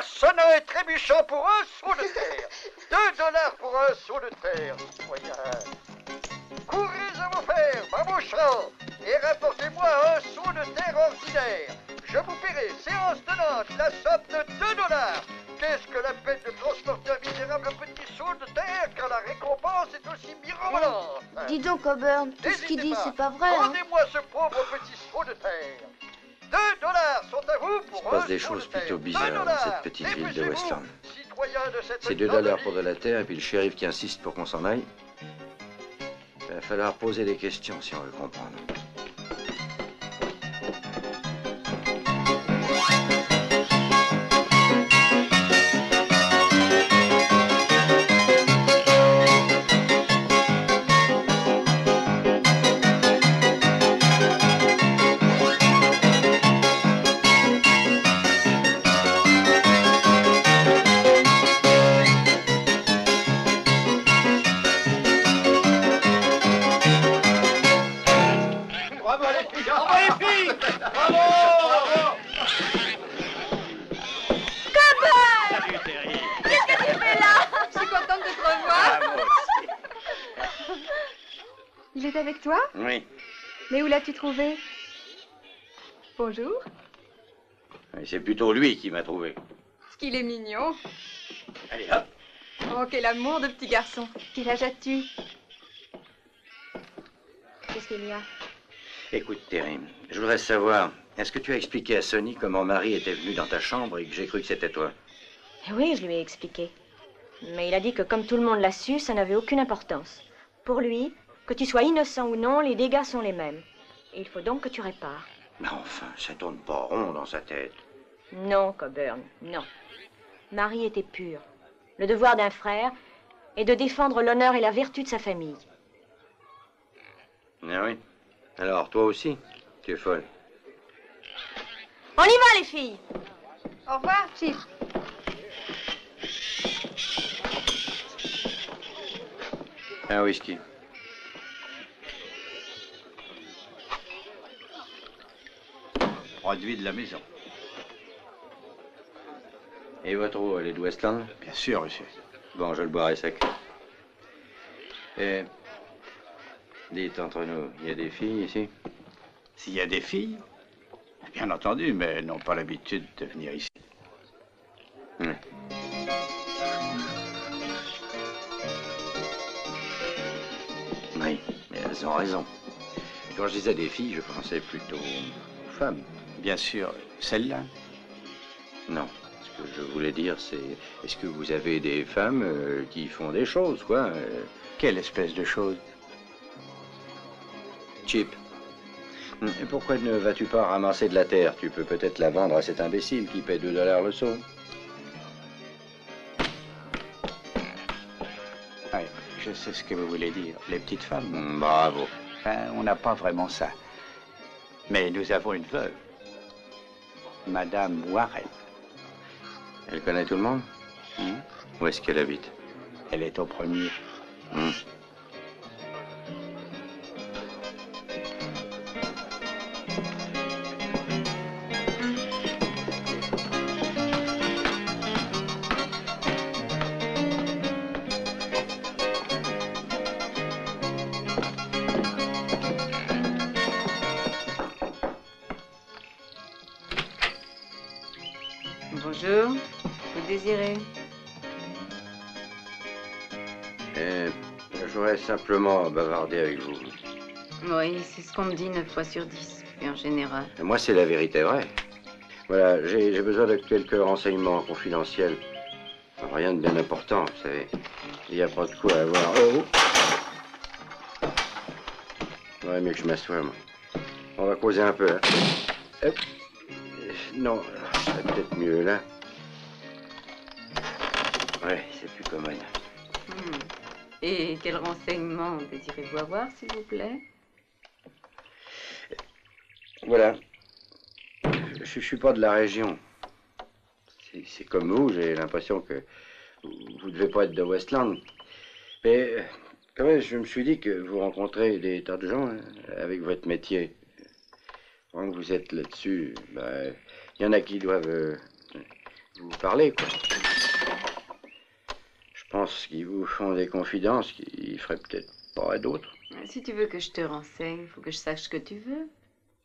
Speaker 11: sonnant et trébuchant pour un seau de terre. $2 pour un seau de terre, citoyens. Courez à vos fermes, à vos champs, et rapportez-moi un seau de terre ordinaire. Je vous paierai, séance tenante, la somme de $2. Qu'est-ce que la peine de transporter un misérable petit seau de terre quand la récompense est aussi mirobolante?
Speaker 3: Dis donc, Coburn, tout ce qu'il dit, c'est pas vrai, hein?
Speaker 11: Rendez-moi ce pauvre petit seau de terre. $2 sont à vous pour
Speaker 2: Il se passe des choses plutôt bizarres dans cette petite ville de Westland. C'est $2 pour de la terre et puis le shérif qui insiste pour qu'on s'en aille. Il va falloir poser des questions si on veut comprendre.
Speaker 14: Il est avec toi?
Speaker 2: Oui.
Speaker 14: Mais où l'as-tu trouvé? Bonjour.
Speaker 2: Oui, c'est plutôt lui qui m'a trouvé.
Speaker 14: Ce qu'il est mignon.
Speaker 2: Allez, hop.
Speaker 14: Oh, quel amour de petit garçon. Quel âge as-tu? Qu'est-ce qu'il y a?
Speaker 2: Écoute, Terry, je voudrais savoir, est-ce que tu as expliqué à Sonny comment Marie était venue dans ta chambre et que j'ai cru que c'était toi?
Speaker 8: Oui, je lui ai expliqué. Mais il a dit que comme tout le monde l'a su, ça n'avait aucune importance. Pour lui, que tu sois innocent ou non, les dégâts sont les mêmes. Et il faut donc que tu répares.
Speaker 2: Mais enfin, ça tourne pas rond dans sa tête.
Speaker 8: Non, Coburn, non. Marie était pure. Le devoir d'un frère est de défendre l'honneur et la vertu de sa famille.
Speaker 2: Ah oui? Alors, toi aussi, tu es folle.
Speaker 8: On y va, les filles!
Speaker 14: Au revoir, Chip.
Speaker 2: Un whisky.
Speaker 5: Produit de la maison.
Speaker 2: Et votre eau, elle est de Westland?
Speaker 5: Bien sûr, monsieur.
Speaker 2: Bon, je le boirai sec. Et... dites, entre nous, il y a des filles ici?
Speaker 5: S'il y a des filles? Bien entendu, mais elles n'ont pas l'habitude de venir ici.
Speaker 2: Oui. Oui, mais elles ont raison. Quand je disais des filles, je pensais plutôt aux femmes.
Speaker 5: Bien sûr, celle-là?
Speaker 2: Non. Ce que je voulais dire, c'est... est-ce que vous avez des femmes qui font des choses, quoi?
Speaker 5: Quelle espèce de choses?
Speaker 2: Chip. Et pourquoi ne vas-tu pas ramasser de la terre? Tu peux peut-être la vendre à cet imbécile qui paie $2 le seau.
Speaker 5: Oui, je sais ce que vous voulez dire. Les petites femmes.
Speaker 2: Bravo.
Speaker 5: Enfin, on n'a pas vraiment ça. Mais nous avons une veuve. Madame Warren.
Speaker 2: Elle connaît tout le monde? Où est-ce qu'elle habite?
Speaker 5: Elle est au premier.
Speaker 14: Bonjour. Vous désirez?
Speaker 2: Je voudrais simplement bavarder avec vous.
Speaker 14: Oui, c'est ce qu'on me dit 9 fois sur 10, puis en général.
Speaker 2: Et moi, c'est la vérité vraie. Voilà, j'ai besoin de quelques renseignements confidentiels. Rien de bien important, vous savez. Il n'y a pas de quoi avoir... Oh! Ouais, mais que je m'assoie, moi. On va causer un peu, hein. Hop. Non, c'est peut-être mieux, là. Ouais, c'est plus commode.
Speaker 14: Et quel renseignement désirez-vous avoir, s'il vous plaît?
Speaker 2: Voilà. Je suis pas de la région. C'est comme vous, j'ai l'impression que vous devez pas être de Westland. Mais quand même, je me suis dit que vous rencontrez des tas de gens hein, avec votre métier. Quand vous êtes là-dessus, ben, y en a qui doivent vous parler, quoi. Je pense qu'ils vous font des confidences qu'ils feraient peut-être pas à d'autres.
Speaker 14: Si tu veux que je te renseigne, il faut que je sache ce que tu veux.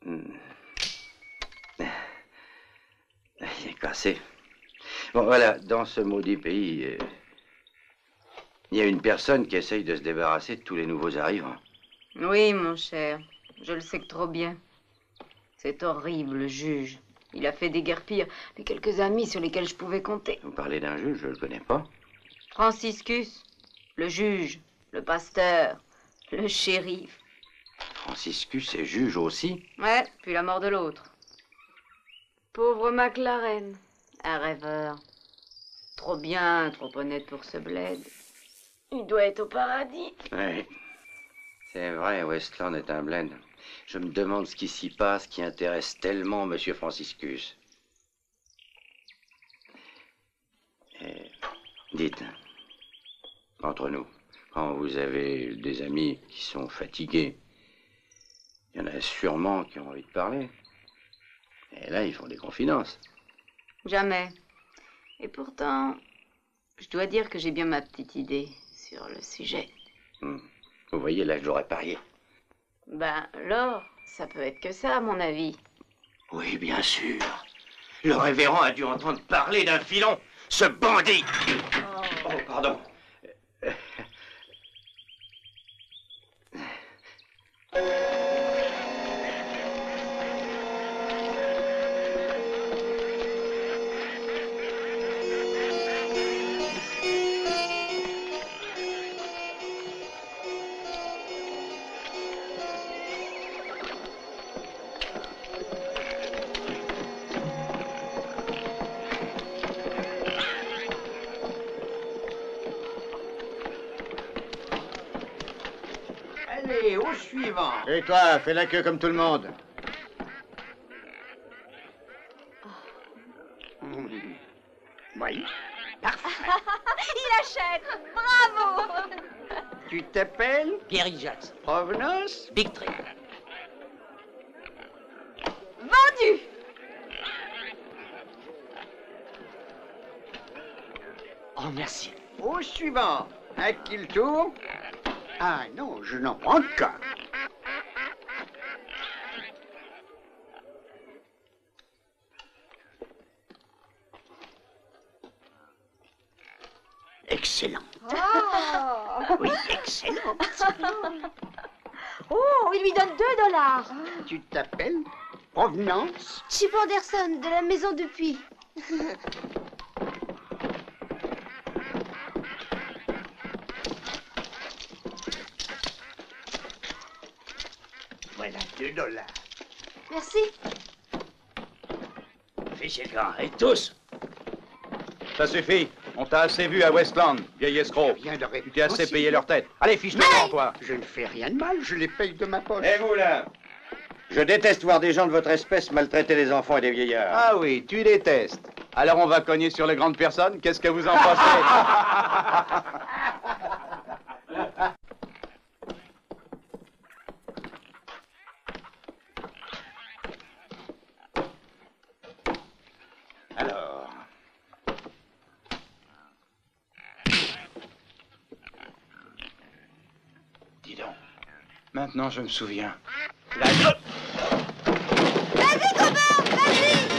Speaker 2: Il est cassé. Bon, voilà, dans ce maudit pays, il y a une personne qui essaye de se débarrasser de tous les nouveaux arrivants.
Speaker 14: Oui, mon cher, je le sais que trop bien. C'est horrible, le juge. Il a fait des guerres pires, les quelques amis sur lesquels je pouvais compter.
Speaker 2: Vous parlez d'un juge, je le connais pas.
Speaker 14: Franciscus, le juge, le pasteur, le shérif.
Speaker 2: Franciscus est juge aussi?
Speaker 14: Ouais, puis la mort de l'autre. Pauvre McLaren, un rêveur. Trop bien, trop honnête pour ce bled. Il doit être au paradis.
Speaker 2: Oui, c'est vrai, Westland est un bled. Je me demande ce qui s'y passe qui intéresse tellement Monsieur Franciscus. Et dites, entre nous, quand vous avez des amis qui sont fatigués, il y en a sûrement qui ont envie de parler. Et là, ils font des confidences.
Speaker 14: Jamais. Et pourtant, je dois dire que j'ai bien ma petite idée sur le sujet.
Speaker 2: Vous voyez, là, j'aurais parié.
Speaker 14: Ben, l'or, ça peut être que ça, à mon avis.
Speaker 2: Oui, bien sûr. Le révérend a dû entendre parler d'un filon. Ce bandit. Oh, pardon.
Speaker 5: Allez, au suivant. Et toi, fais la queue comme tout le monde.
Speaker 4: Oui.
Speaker 8: Il achète. Bravo.
Speaker 4: Tu t'appelles
Speaker 13: Gary Jacks.
Speaker 4: Provenance
Speaker 13: Big Tree.
Speaker 8: Vendu.
Speaker 13: Oh, merci.
Speaker 4: Au suivant. À qui le tour? Ah non, je n'en prends qu'un.
Speaker 8: Excellent.
Speaker 4: Oh.
Speaker 8: Oui, excellent. Oh, il lui donne $2.
Speaker 4: Tu t'appelles Provenance?
Speaker 3: Chip Anderson, de la maison Dupuis.
Speaker 4: Voilà $2.
Speaker 3: Merci.
Speaker 10: Fichez le camp, et tous.
Speaker 15: Ça suffit. On t'a assez vu à Westland, vieil escroc.
Speaker 4: Rien de
Speaker 15: Tu t'es assez payé leur tête. Allez, fiche-le devant toi.
Speaker 4: Je ne fais rien de mal, je les paye de ma poche.
Speaker 2: Et vous, là? Je déteste voir des gens de votre espèce maltraiter les enfants et des vieillards.
Speaker 15: Ah oui, tu détestes. Alors on va cogner sur les grandes personnes. Qu'est-ce que vous en pensez? Alors... Dis donc. Maintenant, je me souviens.
Speaker 3: Vas-y, Coburn, vas-y.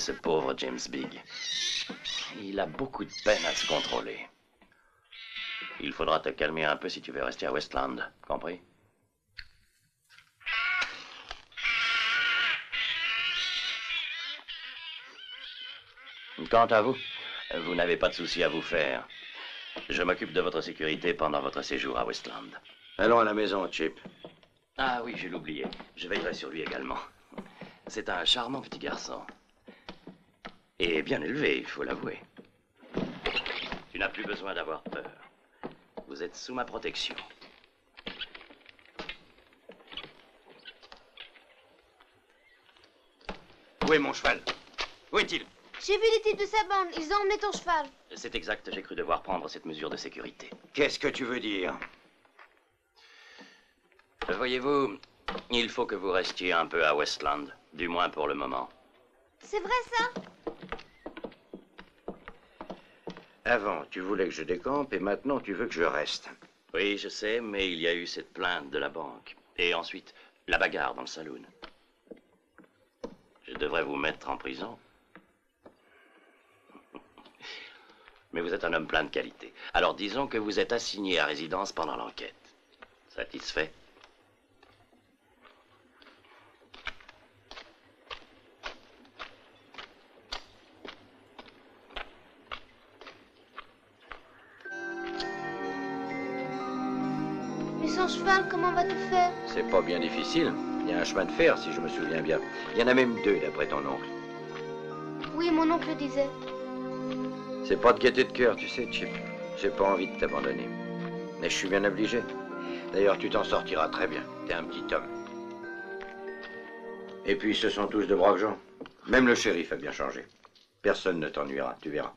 Speaker 10: ce pauvre James Bigg. Il a beaucoup de peine à se contrôler. Il faudra te calmer un peu si tu veux rester à Westland, compris? Quant à vous, vous n'avez pas de soucis à vous faire. Je m'occupe de votre sécurité pendant votre séjour à Westland.
Speaker 2: Allons à la maison, Chip.
Speaker 10: Ah oui, je l'oubliais. Je veillerai sur lui également. C'est un charmant petit garçon. Et bien élevé, il faut l'avouer. Tu n'as plus besoin d'avoir peur. Vous êtes sous ma protection.
Speaker 2: Où est mon cheval? Où est-il?
Speaker 3: J'ai vu les types de sa bande. Ils ont emmené ton cheval.
Speaker 10: C'est exact, j'ai cru devoir prendre cette mesure de sécurité.
Speaker 2: Qu'est-ce que tu veux dire?
Speaker 10: Voyez-vous, il faut que vous restiez un peu à Westland, du moins pour le moment.
Speaker 3: C'est vrai, ça?
Speaker 2: Avant, tu voulais que je décampe et maintenant tu veux que je reste.
Speaker 10: Oui, je sais, mais il y a eu cette plainte de la banque. Et ensuite, la bagarre dans le saloon. Je devrais vous mettre en prison. Mais vous êtes un homme plein de qualité. Alors disons que vous êtes assigné à résidence pendant l'enquête. Satisfait?
Speaker 3: Mais sans cheval, comment vas-tu faire?
Speaker 2: C'est pas bien difficile. Il y a un chemin de fer, si je me souviens bien. Il y en a même deux, d'après ton oncle.
Speaker 3: Oui, mon oncle disait.
Speaker 2: C'est pas de gaieté de cœur, tu sais, Chip. J'ai pas envie de t'abandonner. Mais je suis bien obligé. D'ailleurs, tu t'en sortiras très bien. T'es un petit homme. Et puis, ce sont tous de braves gens. Même le shérif a bien changé. Personne ne t'ennuiera, tu verras.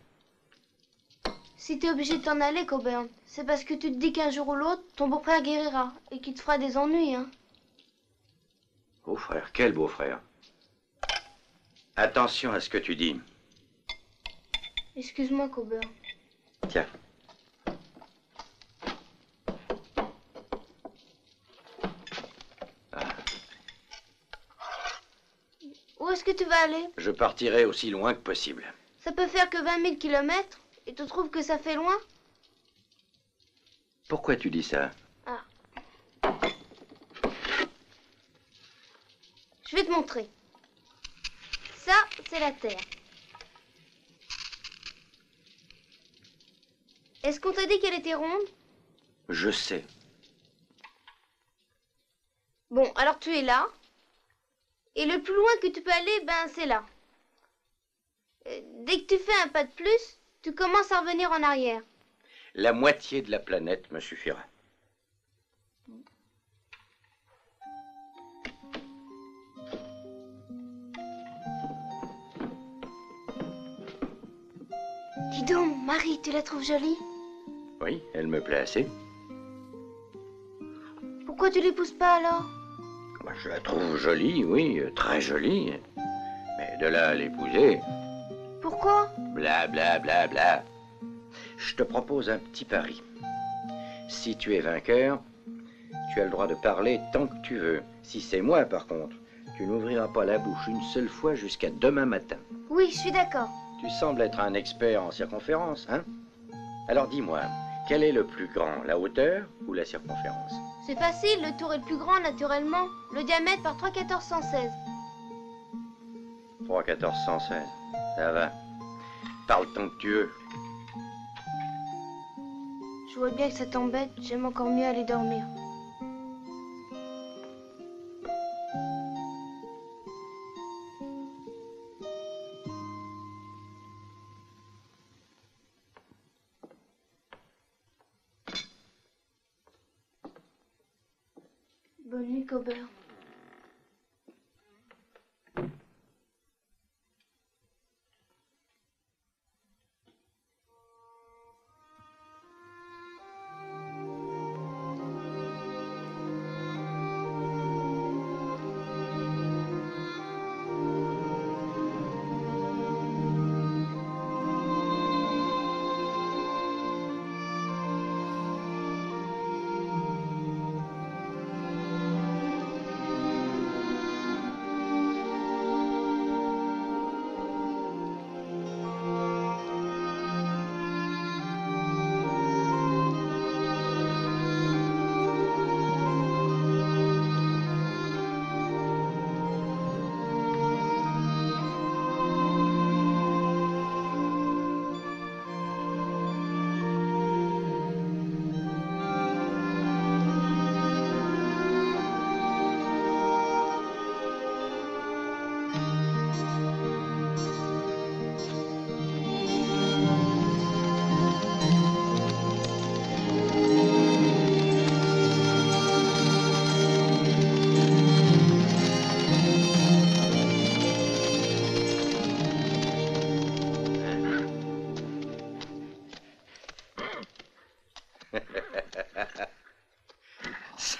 Speaker 3: Si t'es obligé de t'en aller, Coburn, c'est parce que tu te dis qu'un jour ou l'autre, ton beau-frère guérira et qu'il te fera des ennuis, hein.
Speaker 2: Beau-frère, quel beau-frère. Attention à ce que tu dis.
Speaker 3: Excuse-moi, Coburn.
Speaker 2: Tiens.
Speaker 3: Où est-ce que tu vas aller?
Speaker 2: Je partirai aussi loin que possible.
Speaker 3: Ça peut faire que 20 000 kilomètres et tu trouves que ça fait loin?
Speaker 2: Pourquoi tu dis ça?
Speaker 3: Ah. Je vais te montrer. Ça, c'est la Terre. Est-ce qu'on t'a dit qu'elle était ronde?
Speaker 2: Je sais.
Speaker 3: Bon, alors tu es là. Et le plus loin que tu peux aller, ben c'est là. Dès que tu fais un pas de plus, tu commences à revenir en arrière.
Speaker 2: La moitié de la planète me suffira.
Speaker 3: Dis donc, Marie, tu la trouves jolie?
Speaker 2: Oui, elle me plaît assez.
Speaker 3: Pourquoi tu l'épouses pas alors?
Speaker 2: Bah, je la trouve jolie, oui, très jolie. Mais de là à l'épouser...
Speaker 3: Pourquoi?
Speaker 2: Bla bla bla bla. Je te propose un petit pari. Si tu es vainqueur, tu as le droit de parler tant que tu veux. Si c'est moi, par contre, tu n'ouvriras pas la bouche une seule fois jusqu'à demain matin.
Speaker 3: Oui, je suis d'accord.
Speaker 2: Tu sembles être un expert en circonférence, hein? Alors dis-moi, quel est le plus grand, la hauteur ou la circonférence?
Speaker 3: C'est facile, le tour est le plus grand naturellement. Le diamètre par 3 14 116.
Speaker 2: 3 14 116, ça va. Parle tant que tu veux.
Speaker 3: Je vois bien que ça t'embête, j'aime encore mieux aller dormir. Bonne nuit, Coburn.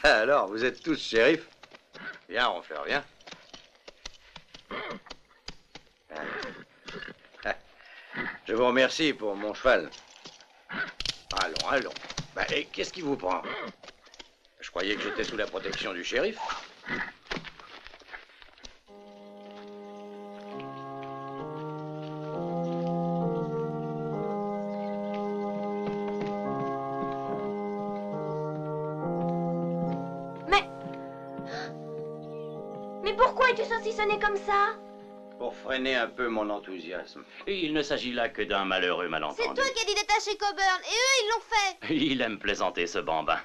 Speaker 2: Ça alors, vous êtes tous shérifs? Viens, Ronfleur, viens. Je vous remercie pour mon cheval. Allons, allons. Bah, et qu'est-ce qui vous prend? Je croyais que j'étais sous la protection du shérif.
Speaker 8: Mais pourquoi es-tu saucissonné comme ça?
Speaker 2: Pour freiner un peu mon enthousiasme.
Speaker 10: Et il ne s'agit là que d'un malheureux malentendu.
Speaker 3: C'est toi qui as dit d'attacher Coburn, et eux, ils l'ont fait.
Speaker 10: Il aime plaisanter, ce bambin.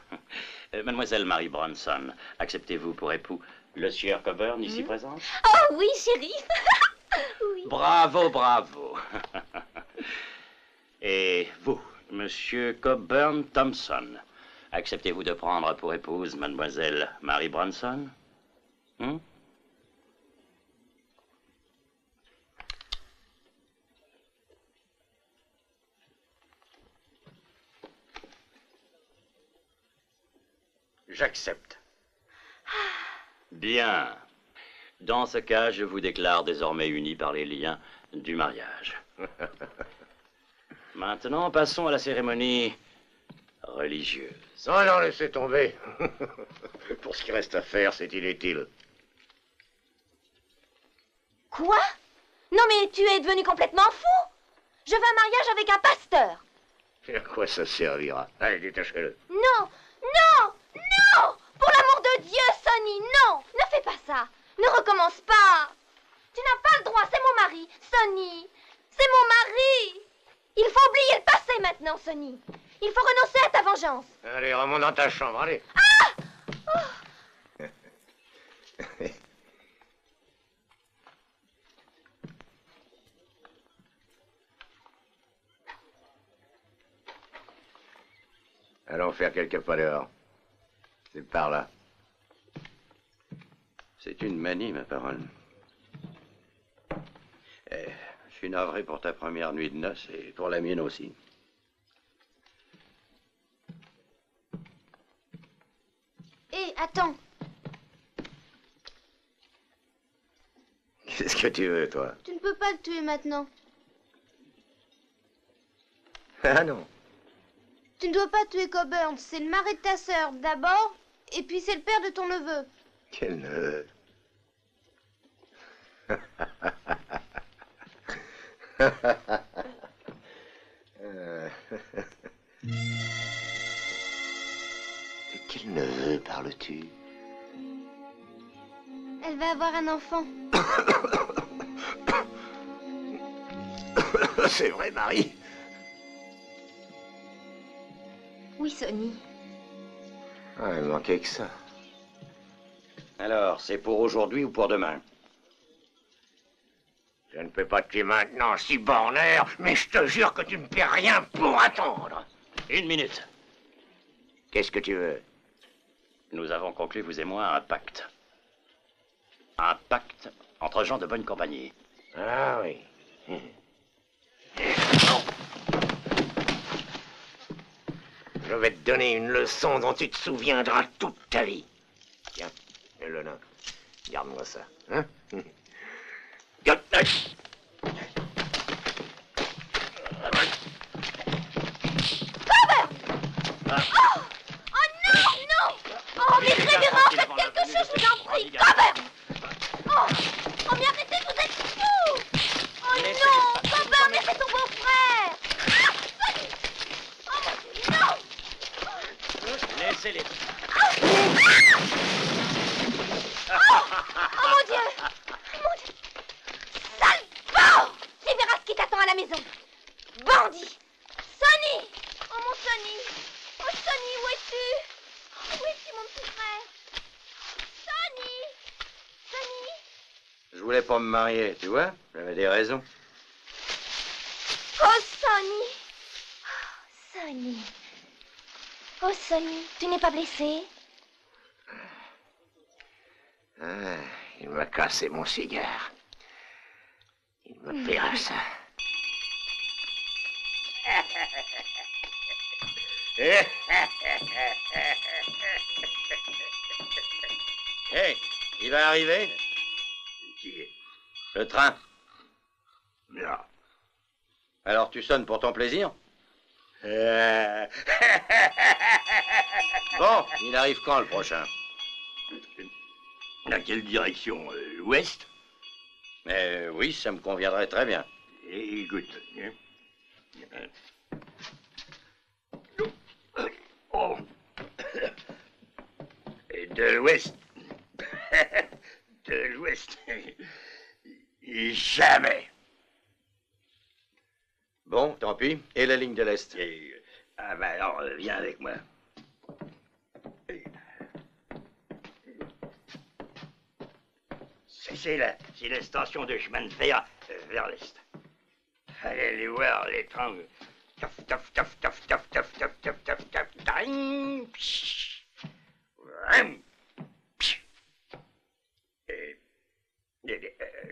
Speaker 10: Mademoiselle Mary Bronson, acceptez-vous pour époux le sieur Coburn, ici présent?
Speaker 8: Oh oui, shérif. Oui.
Speaker 10: Bravo, bravo. Et vous, monsieur Coburn Thompson, acceptez-vous de prendre pour épouse mademoiselle Mary Bronson?
Speaker 2: J'accepte.
Speaker 10: Bien. Dans ce cas, je vous déclare désormais unis par les liens du mariage. Maintenant, passons à la cérémonie religieuse.
Speaker 7: Non, non, laissez tomber. Pour ce qui reste à faire, c'est inutile.
Speaker 8: Quoi? Non mais tu es devenu complètement fou. Je veux un mariage avec un pasteur.
Speaker 7: Et à quoi ça servira? Allez, détachez-le.
Speaker 8: Non, non, non! Pour l'amour de Dieu, Sonny, non! Ne fais pas ça. Ne recommence pas. Tu n'as pas le droit, c'est mon mari, Sonny. C'est mon mari. Il faut oublier le passé maintenant, Sonny. Il faut renoncer à ta vengeance.
Speaker 7: Allez, remonte dans ta chambre, allez.
Speaker 8: Ah! Oh.
Speaker 7: Allons faire quelques pas dehors. C'est par là.
Speaker 2: C'est une manie, ma parole. Je suis navré pour ta première nuit de noces et pour la mienne aussi.
Speaker 3: Hé, attends.
Speaker 7: Qu'est-ce que tu veux, toi?
Speaker 3: Tu ne peux pas le tuer maintenant.
Speaker 7: Ah non.
Speaker 3: Tu ne dois pas tuer Coburn. C'est le mari de ta sœur, d'abord, et puis c'est le père de ton neveu.
Speaker 7: Quel neveu? De quel neveu parles-tu?
Speaker 3: Elle va avoir un enfant.
Speaker 7: C'est vrai, Marie?
Speaker 8: Oui, Sonny.
Speaker 7: Ah, il manquait que ça.
Speaker 2: Alors, c'est pour aujourd'hui ou pour demain?
Speaker 7: Je ne peux pas te tuer maintenant, si borneur, mais je te jure que tu ne perds rien pour attendre.
Speaker 10: 1 minute.
Speaker 7: Qu'est-ce que tu veux?
Speaker 10: Nous avons conclu, vous et moi, un pacte. Un pacte entre gens de bonne compagnie.
Speaker 7: Ah oui. Je vais te donner une leçon dont tu te souviendras toute ta vie. Tiens, le nain. Garde-moi ça. Hein?
Speaker 8: Oh! Oh non, non! Oh, mais révérend, faites quelque chose, je vous en prie! Coburn! Oh! Oh, mais arrêtez, vous êtes fous! Oh non! Coburn, mais c'est ton beau-frère! Ah! Sonny! Oh mon Dieu, non!
Speaker 10: Laissez-les.
Speaker 8: Oh mon Dieu! Mon Dieu! Sale porc! Tu verras ce qui t'attend à la maison! Bandit! Sonny!
Speaker 3: Oh mon Sonny! Oh Sonny, où es-tu? Où es-tu, mon petit frère? Sonny! Sonny!
Speaker 2: Je voulais pas me marier, tu vois? J'avais des raisons.
Speaker 8: Oh Sonny! Oh, Sonny! Oh Sonny, tu n'es pas blessé?
Speaker 7: Ah, il m'a cassé mon cigare. Il me paiera ça.
Speaker 2: Hé, il va arriver? Le train.
Speaker 7: Non.
Speaker 2: Alors tu sonnes pour ton plaisir? Bon, il arrive quand le prochain?
Speaker 7: Dans quelle direction? L'ouest?
Speaker 2: Oui, ça me conviendrait très bien.
Speaker 7: Écoute. Oh. De l'ouest. De l'ouest. Jamais.
Speaker 2: Bon, tant pis. Et la ligne de l'Est?
Speaker 7: Ah ben alors, viens avec moi. C'est la station de chemin de fer vers l'Est. Allez aller voir les trains. Taf, taf, taf, taf, taf, taf, taf, taf, taf, taf, ding, psh, ram, psh.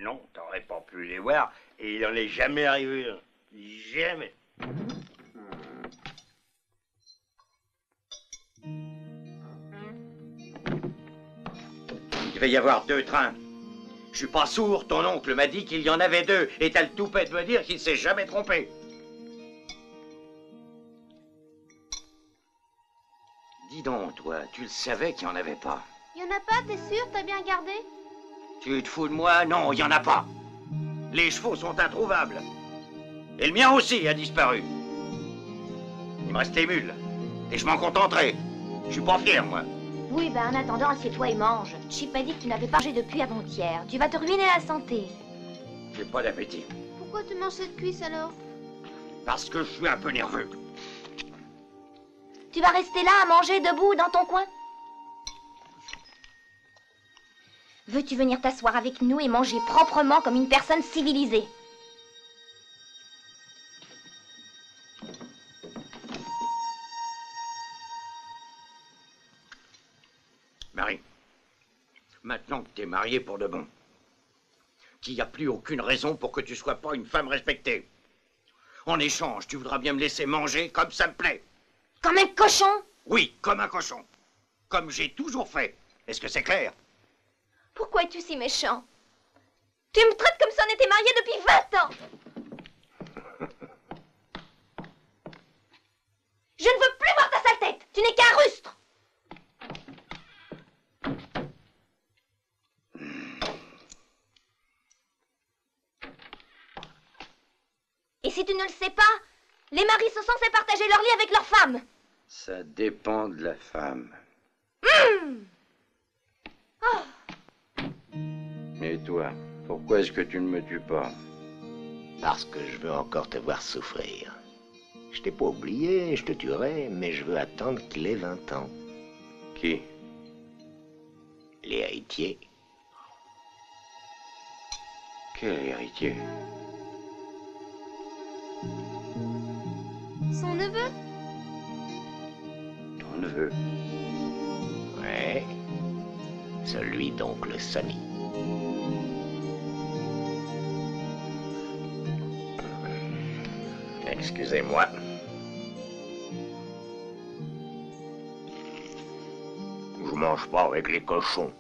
Speaker 7: Non, t'aurais pas pu les voir, et il n'en est jamais arrivé. Jamais.
Speaker 2: Il va y avoir 2 trains. Je suis pas sourd, ton oncle m'a dit qu'il y en avait 2, et t'as le toupet de me dire qu'il s'est jamais trompé. Dis donc, toi, tu le savais qu'il y en avait pas.
Speaker 3: Y en a pas, t'es sûr? T'as bien gardé?
Speaker 2: Tu te fous de moi? Non, il y en a pas. Les chevaux sont introuvables. Et le mien aussi a disparu. Il me reste les mules. Et je m'en contenterai. Je suis pas fier, moi.
Speaker 8: Oui, ben en attendant, assieds-toi et mange. Chip m'a dit que tu n'avais pas mangé depuis avant-hier. Tu vas te ruiner la santé.
Speaker 2: J'ai pas d'appétit.
Speaker 3: Pourquoi tu manges cette cuisse alors?
Speaker 2: Parce que je suis un peu nerveux.
Speaker 8: Tu vas rester là à manger debout dans ton coin? Veux-tu venir t'asseoir avec nous et manger proprement comme une personne civilisée?
Speaker 2: Marie, maintenant que t'es mariée pour de bon, qu'il n'y a plus aucune raison pour que tu sois pas une femme respectée. En échange, tu voudras bien me laisser manger comme ça me plaît.
Speaker 8: Comme un cochon?
Speaker 2: Oui, comme un cochon. Comme j'ai toujours fait. Est-ce que c'est clair?
Speaker 8: Pourquoi es-tu si méchant? Tu me traites comme si on était mariés depuis 20 ans. Je ne veux plus voir ta sale tête. Tu n'es qu'un rustre. Et si tu ne le sais pas, les maris sont censés partager leur lit avec leurs femmes.
Speaker 2: Ça dépend de la femme.
Speaker 8: Oh.
Speaker 2: Et toi, pourquoi est-ce que tu ne me tues pas?
Speaker 7: Parce que je veux encore te voir souffrir. Je t'ai pas oublié, je te tuerai, mais je veux attendre qu'il ait 20 ans.
Speaker 2: Qui?
Speaker 7: Les héritiers.
Speaker 2: Quel héritier?
Speaker 3: Son neveu?
Speaker 2: Ton neveu?
Speaker 7: Ouais. Celui d'oncle Sonny. Excusez-moi. Je mange pas avec les cochons.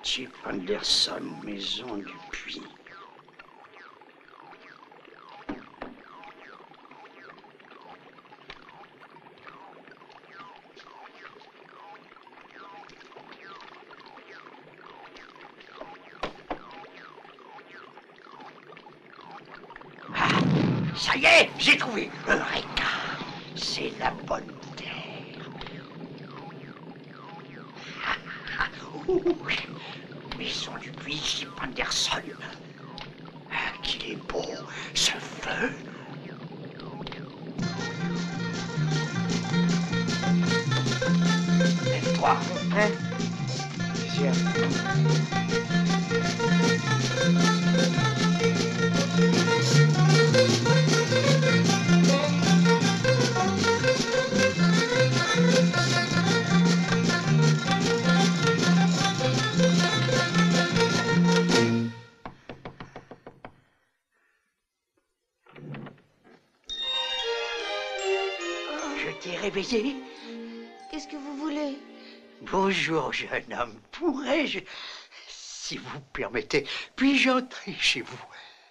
Speaker 4: Chip Anderson, maison du puits.
Speaker 11: Ah, ça y est, j'ai trouvé. Eureka, c'est la bonne terre. Maison du puits, Chip Anderson. Ah, qu'il est beau, ce feu.
Speaker 4: Je t'ai réveillé?
Speaker 3: Qu'est-ce que vous voulez?
Speaker 4: Bonjour, jeune homme. Pourrais-je, si vous permettez, puis-je entrer chez vous?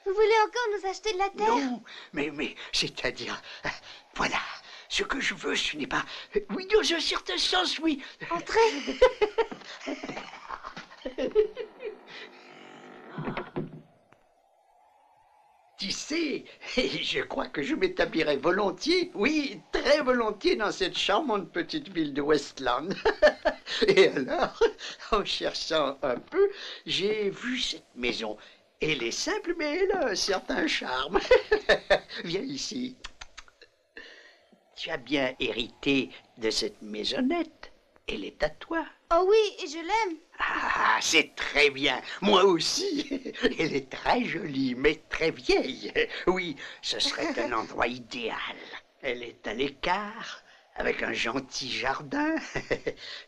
Speaker 3: Vous voulez encore nous acheter de la terre?
Speaker 4: Non, mais c'est-à-dire, voilà, ce que je veux, ce n'est pas... Oui, dans un certain sens, oui.
Speaker 3: Entrez.
Speaker 4: Tu sais, je crois que je m'établirais volontiers, oui, très volontiers dans cette charmante petite ville de Westland. Et alors, en cherchant un peu, j'ai vu cette maison. Elle est simple, mais elle a un certain charme. Viens ici. Tu as bien hérité de cette maisonnette. Elle est à toi.
Speaker 3: Oh oui, et je l'aime.
Speaker 4: Ah, c'est très bien. Moi aussi. Elle est très jolie, mais très vieille. Oui, ce serait un endroit idéal. Elle est à l'écart, avec un gentil jardin.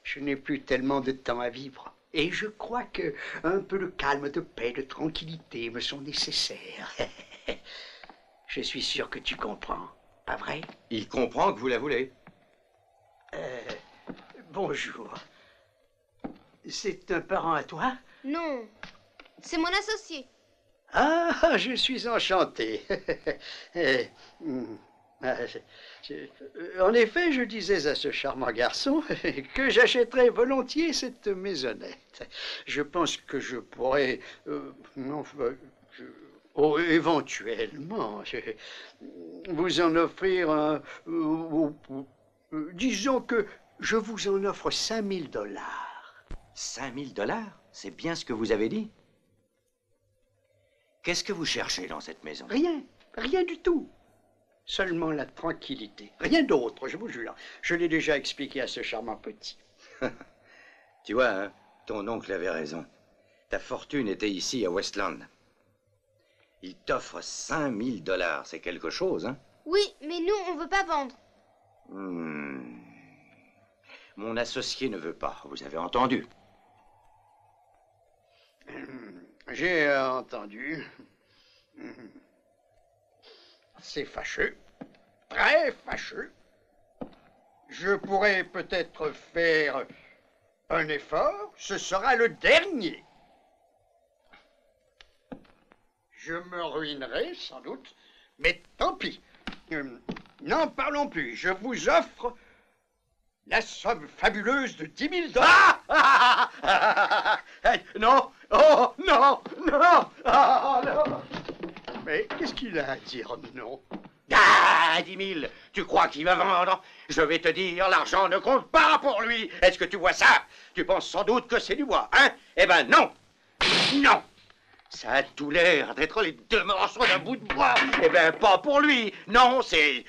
Speaker 4: Je n'ai plus tellement de temps à vivre. Et je crois que un peu de calme, de paix, de tranquillité me sont nécessaires. Je suis sûr que tu comprends, pas vrai?
Speaker 2: Il comprend que vous la voulez.
Speaker 4: Bonjour. C'est un parent à toi?
Speaker 3: Non, c'est mon associé.
Speaker 4: Ah, je suis enchanté. En effet, je disais à ce charmant garçon que j'achèterais volontiers cette maisonnette. Je pense que je pourrais... éventuellement, vous en offrir un... disons que je vous en offre 5 000 $.
Speaker 2: 5 000 $? C'est bien ce que vous avez dit? Qu'est-ce que vous cherchez dans cette maison?
Speaker 4: Rien, rien du tout. Seulement la tranquillité. Rien d'autre, je vous jure. Je l'ai déjà expliqué à ce charmant petit.
Speaker 2: Tu vois, hein, ton oncle avait raison. Ta fortune était ici, à Westland. Il t'offre 5 000 $. C'est quelque chose, hein?
Speaker 3: Oui, mais nous, on veut pas vendre.
Speaker 2: Mon associé ne veut pas, vous avez entendu?
Speaker 4: J'ai entendu. C'est fâcheux, très fâcheux. Je pourrais peut-être faire un effort, ce sera le dernier. Je me ruinerai sans doute, mais tant pis. N'en parlons plus, je vous offre la somme fabuleuse de 10 000 $. Non, oh non, non, oh non. Mais qu'est-ce qu'il a à dire, non?
Speaker 2: Ah, 10 000, tu crois qu'il va vendre? Je vais te dire, l'argent ne compte pas pour lui. Est-ce que tu vois ça? Tu penses sans doute que c'est du bois, hein? Eh ben non, non. Ça a tout l'air d'être les 2 morceaux d'un bout de bois. Eh ben pas pour lui. Non, c'est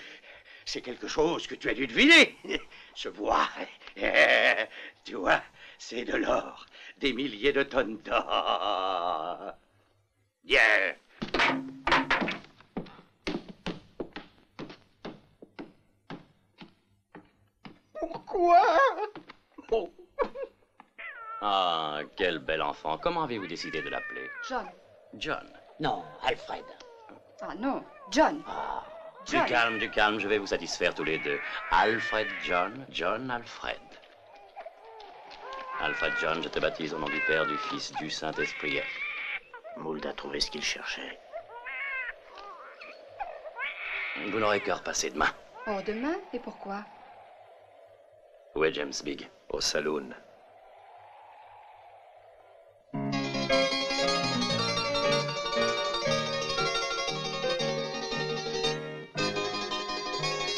Speaker 2: quelque chose que tu as dû deviner. Ce bois, tu vois, c'est de l'or. Des milliers de tonnes d'or. Bien.
Speaker 4: Pourquoi?
Speaker 10: Oh. Ah, quel bel enfant. Comment avez-vous décidé de l'appeler?
Speaker 16: John.
Speaker 10: John.
Speaker 7: Non, Alfred.
Speaker 16: Ah non, John.
Speaker 10: Du calme, je vais vous satisfaire tous les deux. Alfred John, John Alfred. Alfred John, je te baptise au nom du Père, du Fils, du Saint-Esprit.
Speaker 7: Mould a trouvé ce qu'il cherchait.
Speaker 10: Vous n'aurez qu'à repasser demain.
Speaker 16: Oh, demain? Et pourquoi?
Speaker 10: Où est James Bigg?
Speaker 12: Au saloon.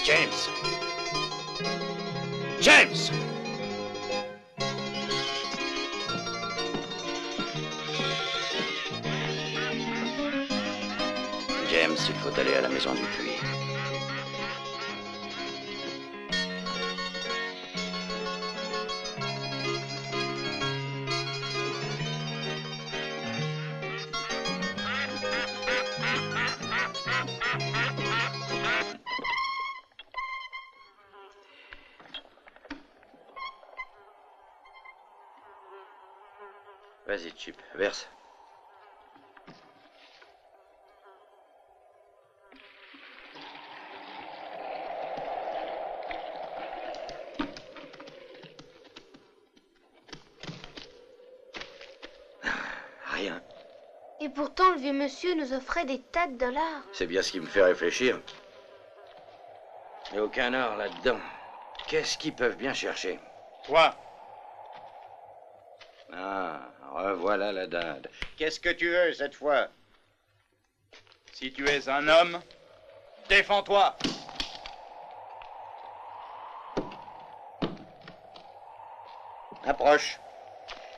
Speaker 2: James! James!
Speaker 10: James, il faut aller à la maison du puits.
Speaker 2: Vas-y, Chip, verse.
Speaker 3: Et pourtant, le vieux monsieur nous offrait des tas de dollars.
Speaker 2: C'est bien ce qui me fait réfléchir. Il n'y a aucun or là-dedans. Qu'est-ce qu'ils peuvent bien chercher?
Speaker 15: Toi.
Speaker 2: Ah, revoilà la dinde. Qu'est-ce que tu veux cette fois?
Speaker 15: Si tu es un homme, défends-toi.
Speaker 2: Approche.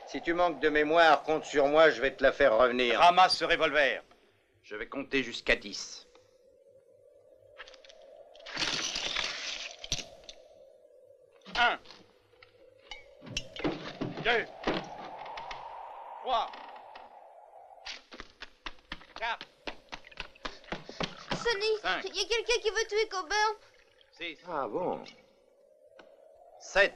Speaker 2: Si tu manques de mémoire, compte sur moi, je vais te la faire revenir.
Speaker 15: Ramasse ce revolver. Je vais compter jusqu'à 10. 1, 2, 3, 4.
Speaker 3: Sonny, il y a quelqu'un qui veut tuer Coburn.
Speaker 15: 6.
Speaker 7: Ah bon?
Speaker 15: 7.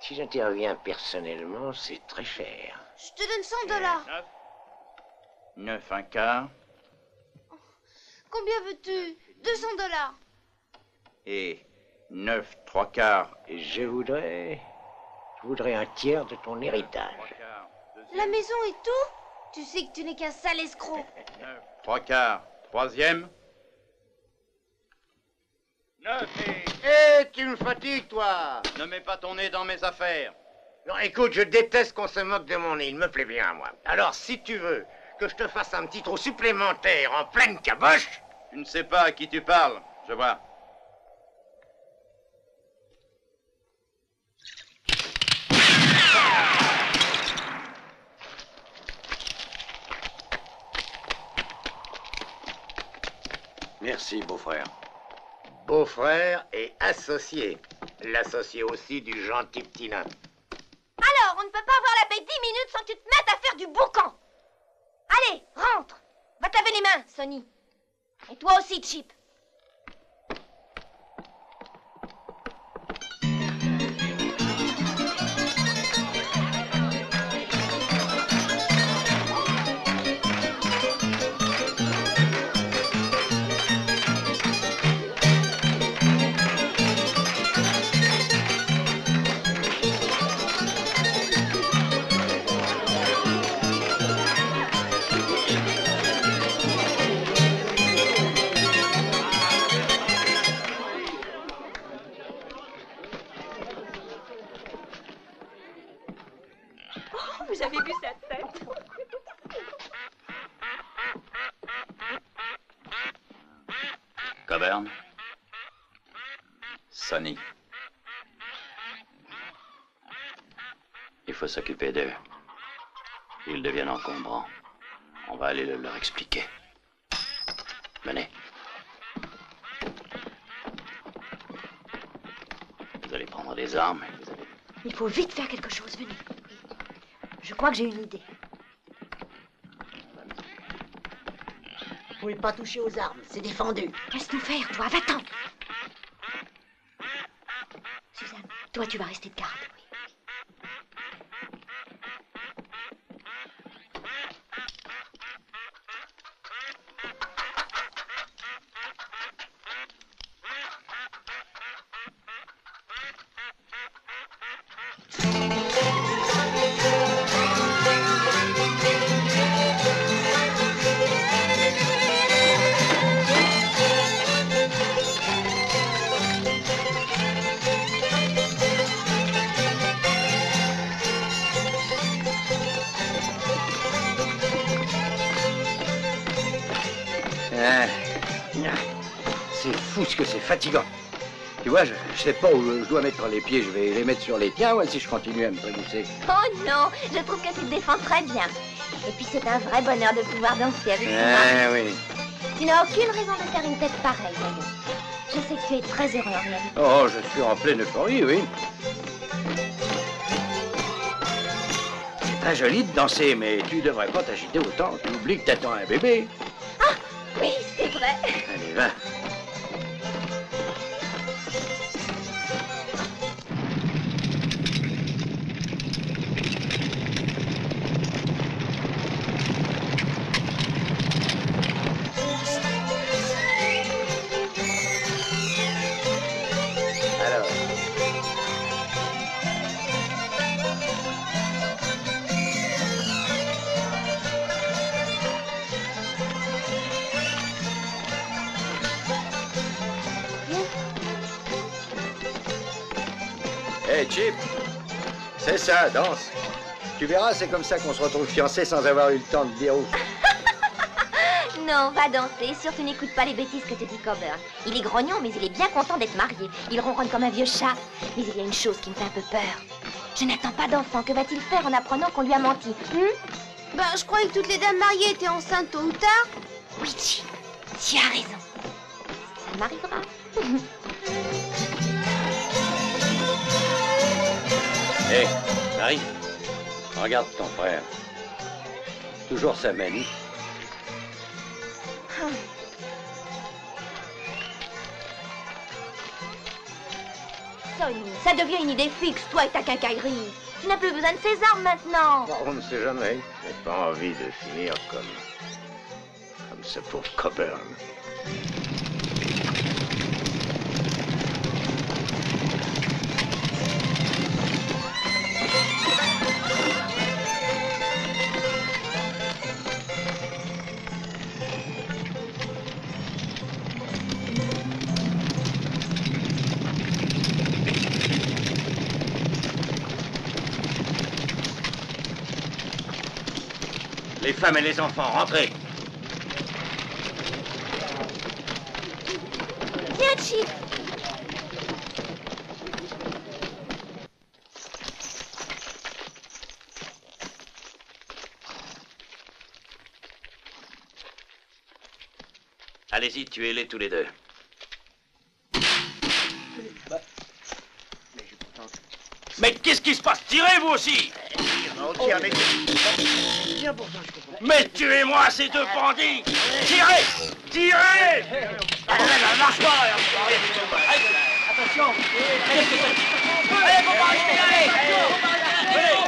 Speaker 7: Si j'interviens personnellement, c'est très cher.
Speaker 3: Je te donne 100 dollars.
Speaker 15: 9 un quart.
Speaker 3: Combien veux-tu? 200 dollars.
Speaker 15: Et 9 3 quarts.
Speaker 7: Et je voudrais un tiers de ton héritage.
Speaker 3: La maison et tout? Tu sais que tu n'es qu'un sale escroc.
Speaker 15: 3 quarts. Troisième. 9 et...
Speaker 7: Hé, tu me fatigues, toi!
Speaker 15: Ne mets pas ton nez dans mes affaires.
Speaker 7: Non, écoute, je déteste qu'on se moque de mon nez, il me plaît bien, moi. Alors, si tu veux que je te fasse un petit trou supplémentaire en pleine caboche...
Speaker 15: Tu ne sais pas à qui tu parles, je vois.
Speaker 2: Merci, beau-frère.
Speaker 7: Beau-frère et associé. L'associé aussi du gentil petit nain.
Speaker 8: Alors, on ne peut pas avoir la baie 10 minutes sans que tu te mettes à faire du boucan. Allez, rentre. Va te laver les mains, Sonny. Et toi aussi, Chip.
Speaker 9: Vous avez vu sa tête?
Speaker 10: Coburn. Sonny. Il faut s'occuper d'eux. Ils deviennent encombrants. On va aller leur expliquer. Venez. Vous allez prendre des armes.
Speaker 8: Il faut vite faire quelque chose, venez. Je crois que j'ai une idée.
Speaker 17: Vous pouvez pas toucher aux armes, c'est défendu.
Speaker 8: Laisse-nous faire, toi, va-t'en. Suzanne, toi, tu vas rester de garde.
Speaker 2: C'est fou ce que c'est fatigant. Tu vois, je sais pas où je dois mettre les pieds. Je vais les mettre sur les tiens, ouais, si je continue à me trémousser.
Speaker 8: Oh non, je trouve que tu te défends très bien. Et puis c'est un vrai bonheur de pouvoir danser avec toi.
Speaker 2: Ah oui.
Speaker 8: Tu n'as aucune raison de faire une tête pareille, d'ailleurs. Je sais que tu es très heureux en réalité.
Speaker 2: Oh, je suis en pleine euphorie, oui. C'est très joli de danser, mais tu devrais pas t'agiter autant. Tu oublies que t'attends un bébé.
Speaker 8: Ah, oui, c'est vrai.
Speaker 2: Allez, va. Hey, Chip, c'est ça, danse. Tu verras, c'est comme ça qu'on se retrouve fiancés sans avoir eu le temps de dire où.
Speaker 8: Non, va danser. Surtout n'écoute pas les bêtises que te dit Coburn. Il est grognon, mais il est bien content d'être marié. Il ronronne comme un vieux chat. Mais il y a une chose qui me fait un peu peur. Je n'attends pas d'enfant. Que va-t-il faire en apprenant qu'on lui a menti?
Speaker 3: Bah, je croyais que toutes les dames mariées étaient enceintes tôt ou tard.
Speaker 8: Oui, tu as raison. Ça m'arrivera.
Speaker 2: Hé, Marie, regarde ton frère. Toujours sa manie.
Speaker 8: Sonny, ça devient une idée fixe, toi et ta quincaillerie. Tu n'as plus besoin de ces armes maintenant.
Speaker 7: On ne sait jamais. Je n'ai pas envie de finir comme ce pauvre Coburn.
Speaker 2: Les femmes et les enfants, rentrez.
Speaker 8: Viens, Chip.
Speaker 10: Allez-y, tuez-les tous les deux.
Speaker 13: Mais qu'est-ce qui se passe? Tirez, vous aussi! Mais tuez-moi ces deux bandits! Tirez! Tirez! Marche pas! Attention! Allez, faut pas arrêter! Allez!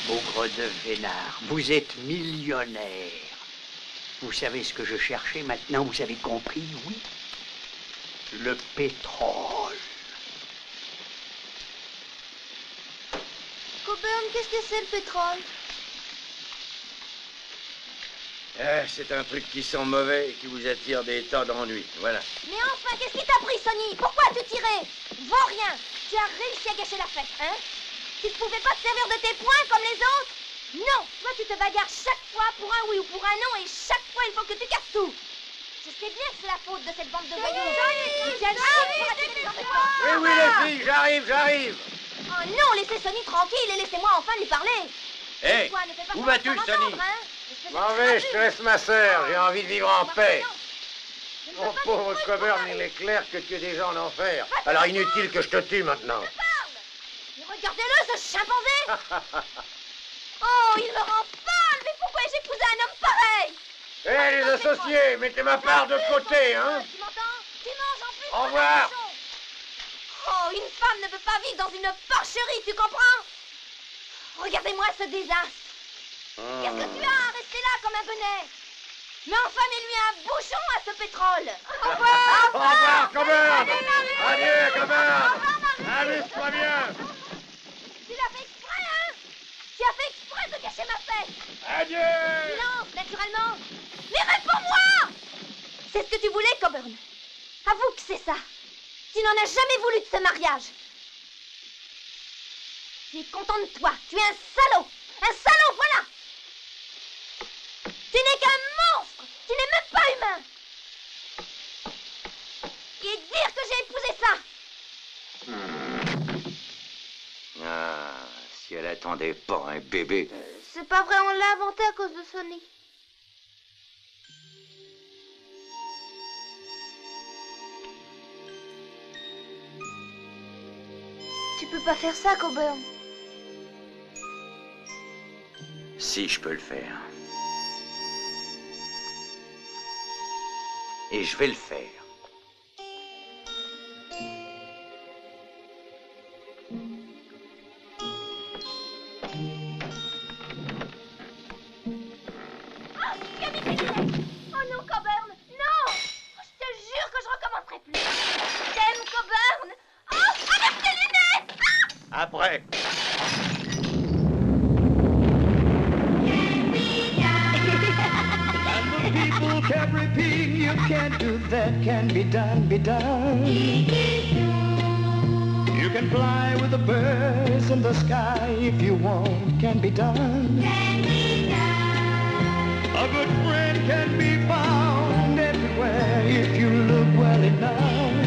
Speaker 4: Bougre de vénard, vous êtes millionnaire. Vous savez ce que je cherchais maintenant, vous avez compris, oui? Le pétrole.
Speaker 3: Coburn, qu'est-ce que c'est le pétrole?
Speaker 2: C'est un truc qui sent mauvais et qui vous attire des tas d'ennuis, voilà.
Speaker 8: Mais enfin, qu'est-ce qui t'a pris, Sonny? Pourquoi as-tu tiré? Vaurien, tu as réussi à gâcher la fête, hein? Tu ne pouvais pas te servir de tes poings comme les autres? Non, toi tu te bagarres chaque fois pour un oui ou pour un non et chaque fois il faut que tu casses tout. Je sais bien que c'est la faute de cette bande de voyous.
Speaker 2: Oui, les filles, j'arrive.
Speaker 8: Oh non, laissez Sonny tranquille et laissez-moi enfin lui parler.
Speaker 2: Hé, où vas-tu, Sonny? M'en vais, je te laisse ma sœur, j'ai envie de vivre en paix. Mon pauvre Coburn, il est clair que tu es déjà en enfer. Alors inutile que je te tue maintenant.
Speaker 8: Mais regardez-le, ce chimpanzé. Oh, il me rend folle. Mais pourquoi ai-je épousé un homme pareil?
Speaker 2: Hé, les associés, mettez ma part de côté, hein?
Speaker 8: Tu m'entends? Tu manges en plus.
Speaker 2: Au revoir.
Speaker 8: Oh, une femme ne peut pas vivre dans une porcherie, tu comprends? Regardez-moi ce désastre. Qu'est-ce que tu as à rester là comme un bonnet? Mais enfin, mets-lui un bouchon à ce pétrole. Au revoir.
Speaker 2: Au revoir, Coburn. Adieu, Coburn. Amuse-toi bien.
Speaker 8: Tu l'as fait exprès, hein? Tu as fait exprès de gâcher ma fête.
Speaker 2: Adieu.
Speaker 8: Silence, naturellement. Mais réponds-moi. C'est ce que tu voulais, Coburn. Avoue que c'est ça. Tu n'en as jamais voulu de ce mariage. Tu es content de toi. Tu es un salaud. Un salaud, voilà. Tu n'es qu'un monstre. Tu n'es même pas humain. Et dire que j'ai épousé ça.
Speaker 2: Ah, si elle attendait pas un bébé.
Speaker 3: C'est pas vrai, on l'a inventé à cause de Sonny. Tu peux pas faire ça, Coburn.
Speaker 2: Si, je peux le faire. Et je vais le faire.
Speaker 8: Oh non, Coburn, non! Je te jure que je recommencerai plus. Je t'aime, Coburn. Oh, avec tes lunettes!
Speaker 2: Après.
Speaker 1: People kept repeating, you can't do that, can be done, be done. You can fly with the birds in the sky if you want, can be done. A good friend can be found everywhere if you look well enough.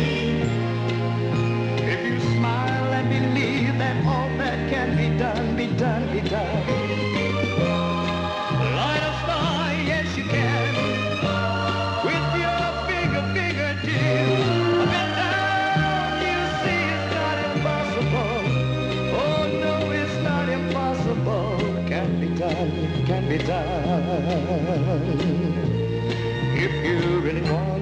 Speaker 1: If you smile and believe that all that can be done, be done, be done. Light a star, yes you can. With your fingertips. Bend down, you see it's not impossible. Oh no, it's not impossible. Can be done, can be done. If you really want